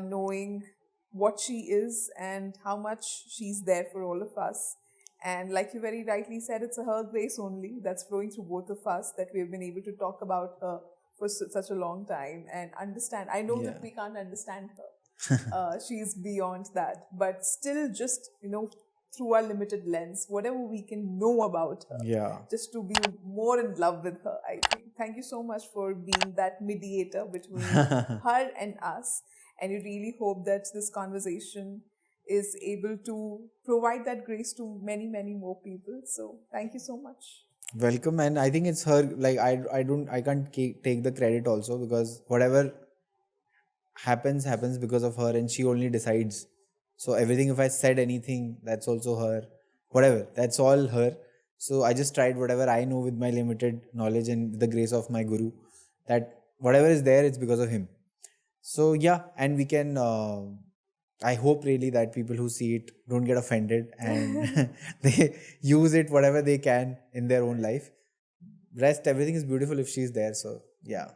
knowing what she is and how much she's there for all of us. And like you very rightly said, it's her grace only that's flowing through both of us, that we have been able to talk about her for such a long time and understand. I know that we can't understand her. She's beyond that, but still just, through our limited lens, whatever we can know about her, just to be more in love with her, I think. Thank you so much for being that mediator between her and us. And we really hope that this conversation is able to provide that grace to many, many more people. So thank you so much. Welcome. And I think it's her, like, I can't take the credit also, because whatever happens because of her, and she only decides. So everything, if I said anything, that's also her. Whatever, that's all her. So I just tried whatever I know with my limited knowledge and with the grace of my guru, that whatever is there, it's because of him. So yeah, and we can, I hope really that people who see it don't get offended and they use it whatever they can in their own life. Rest, everything is beautiful if she's there. So yeah.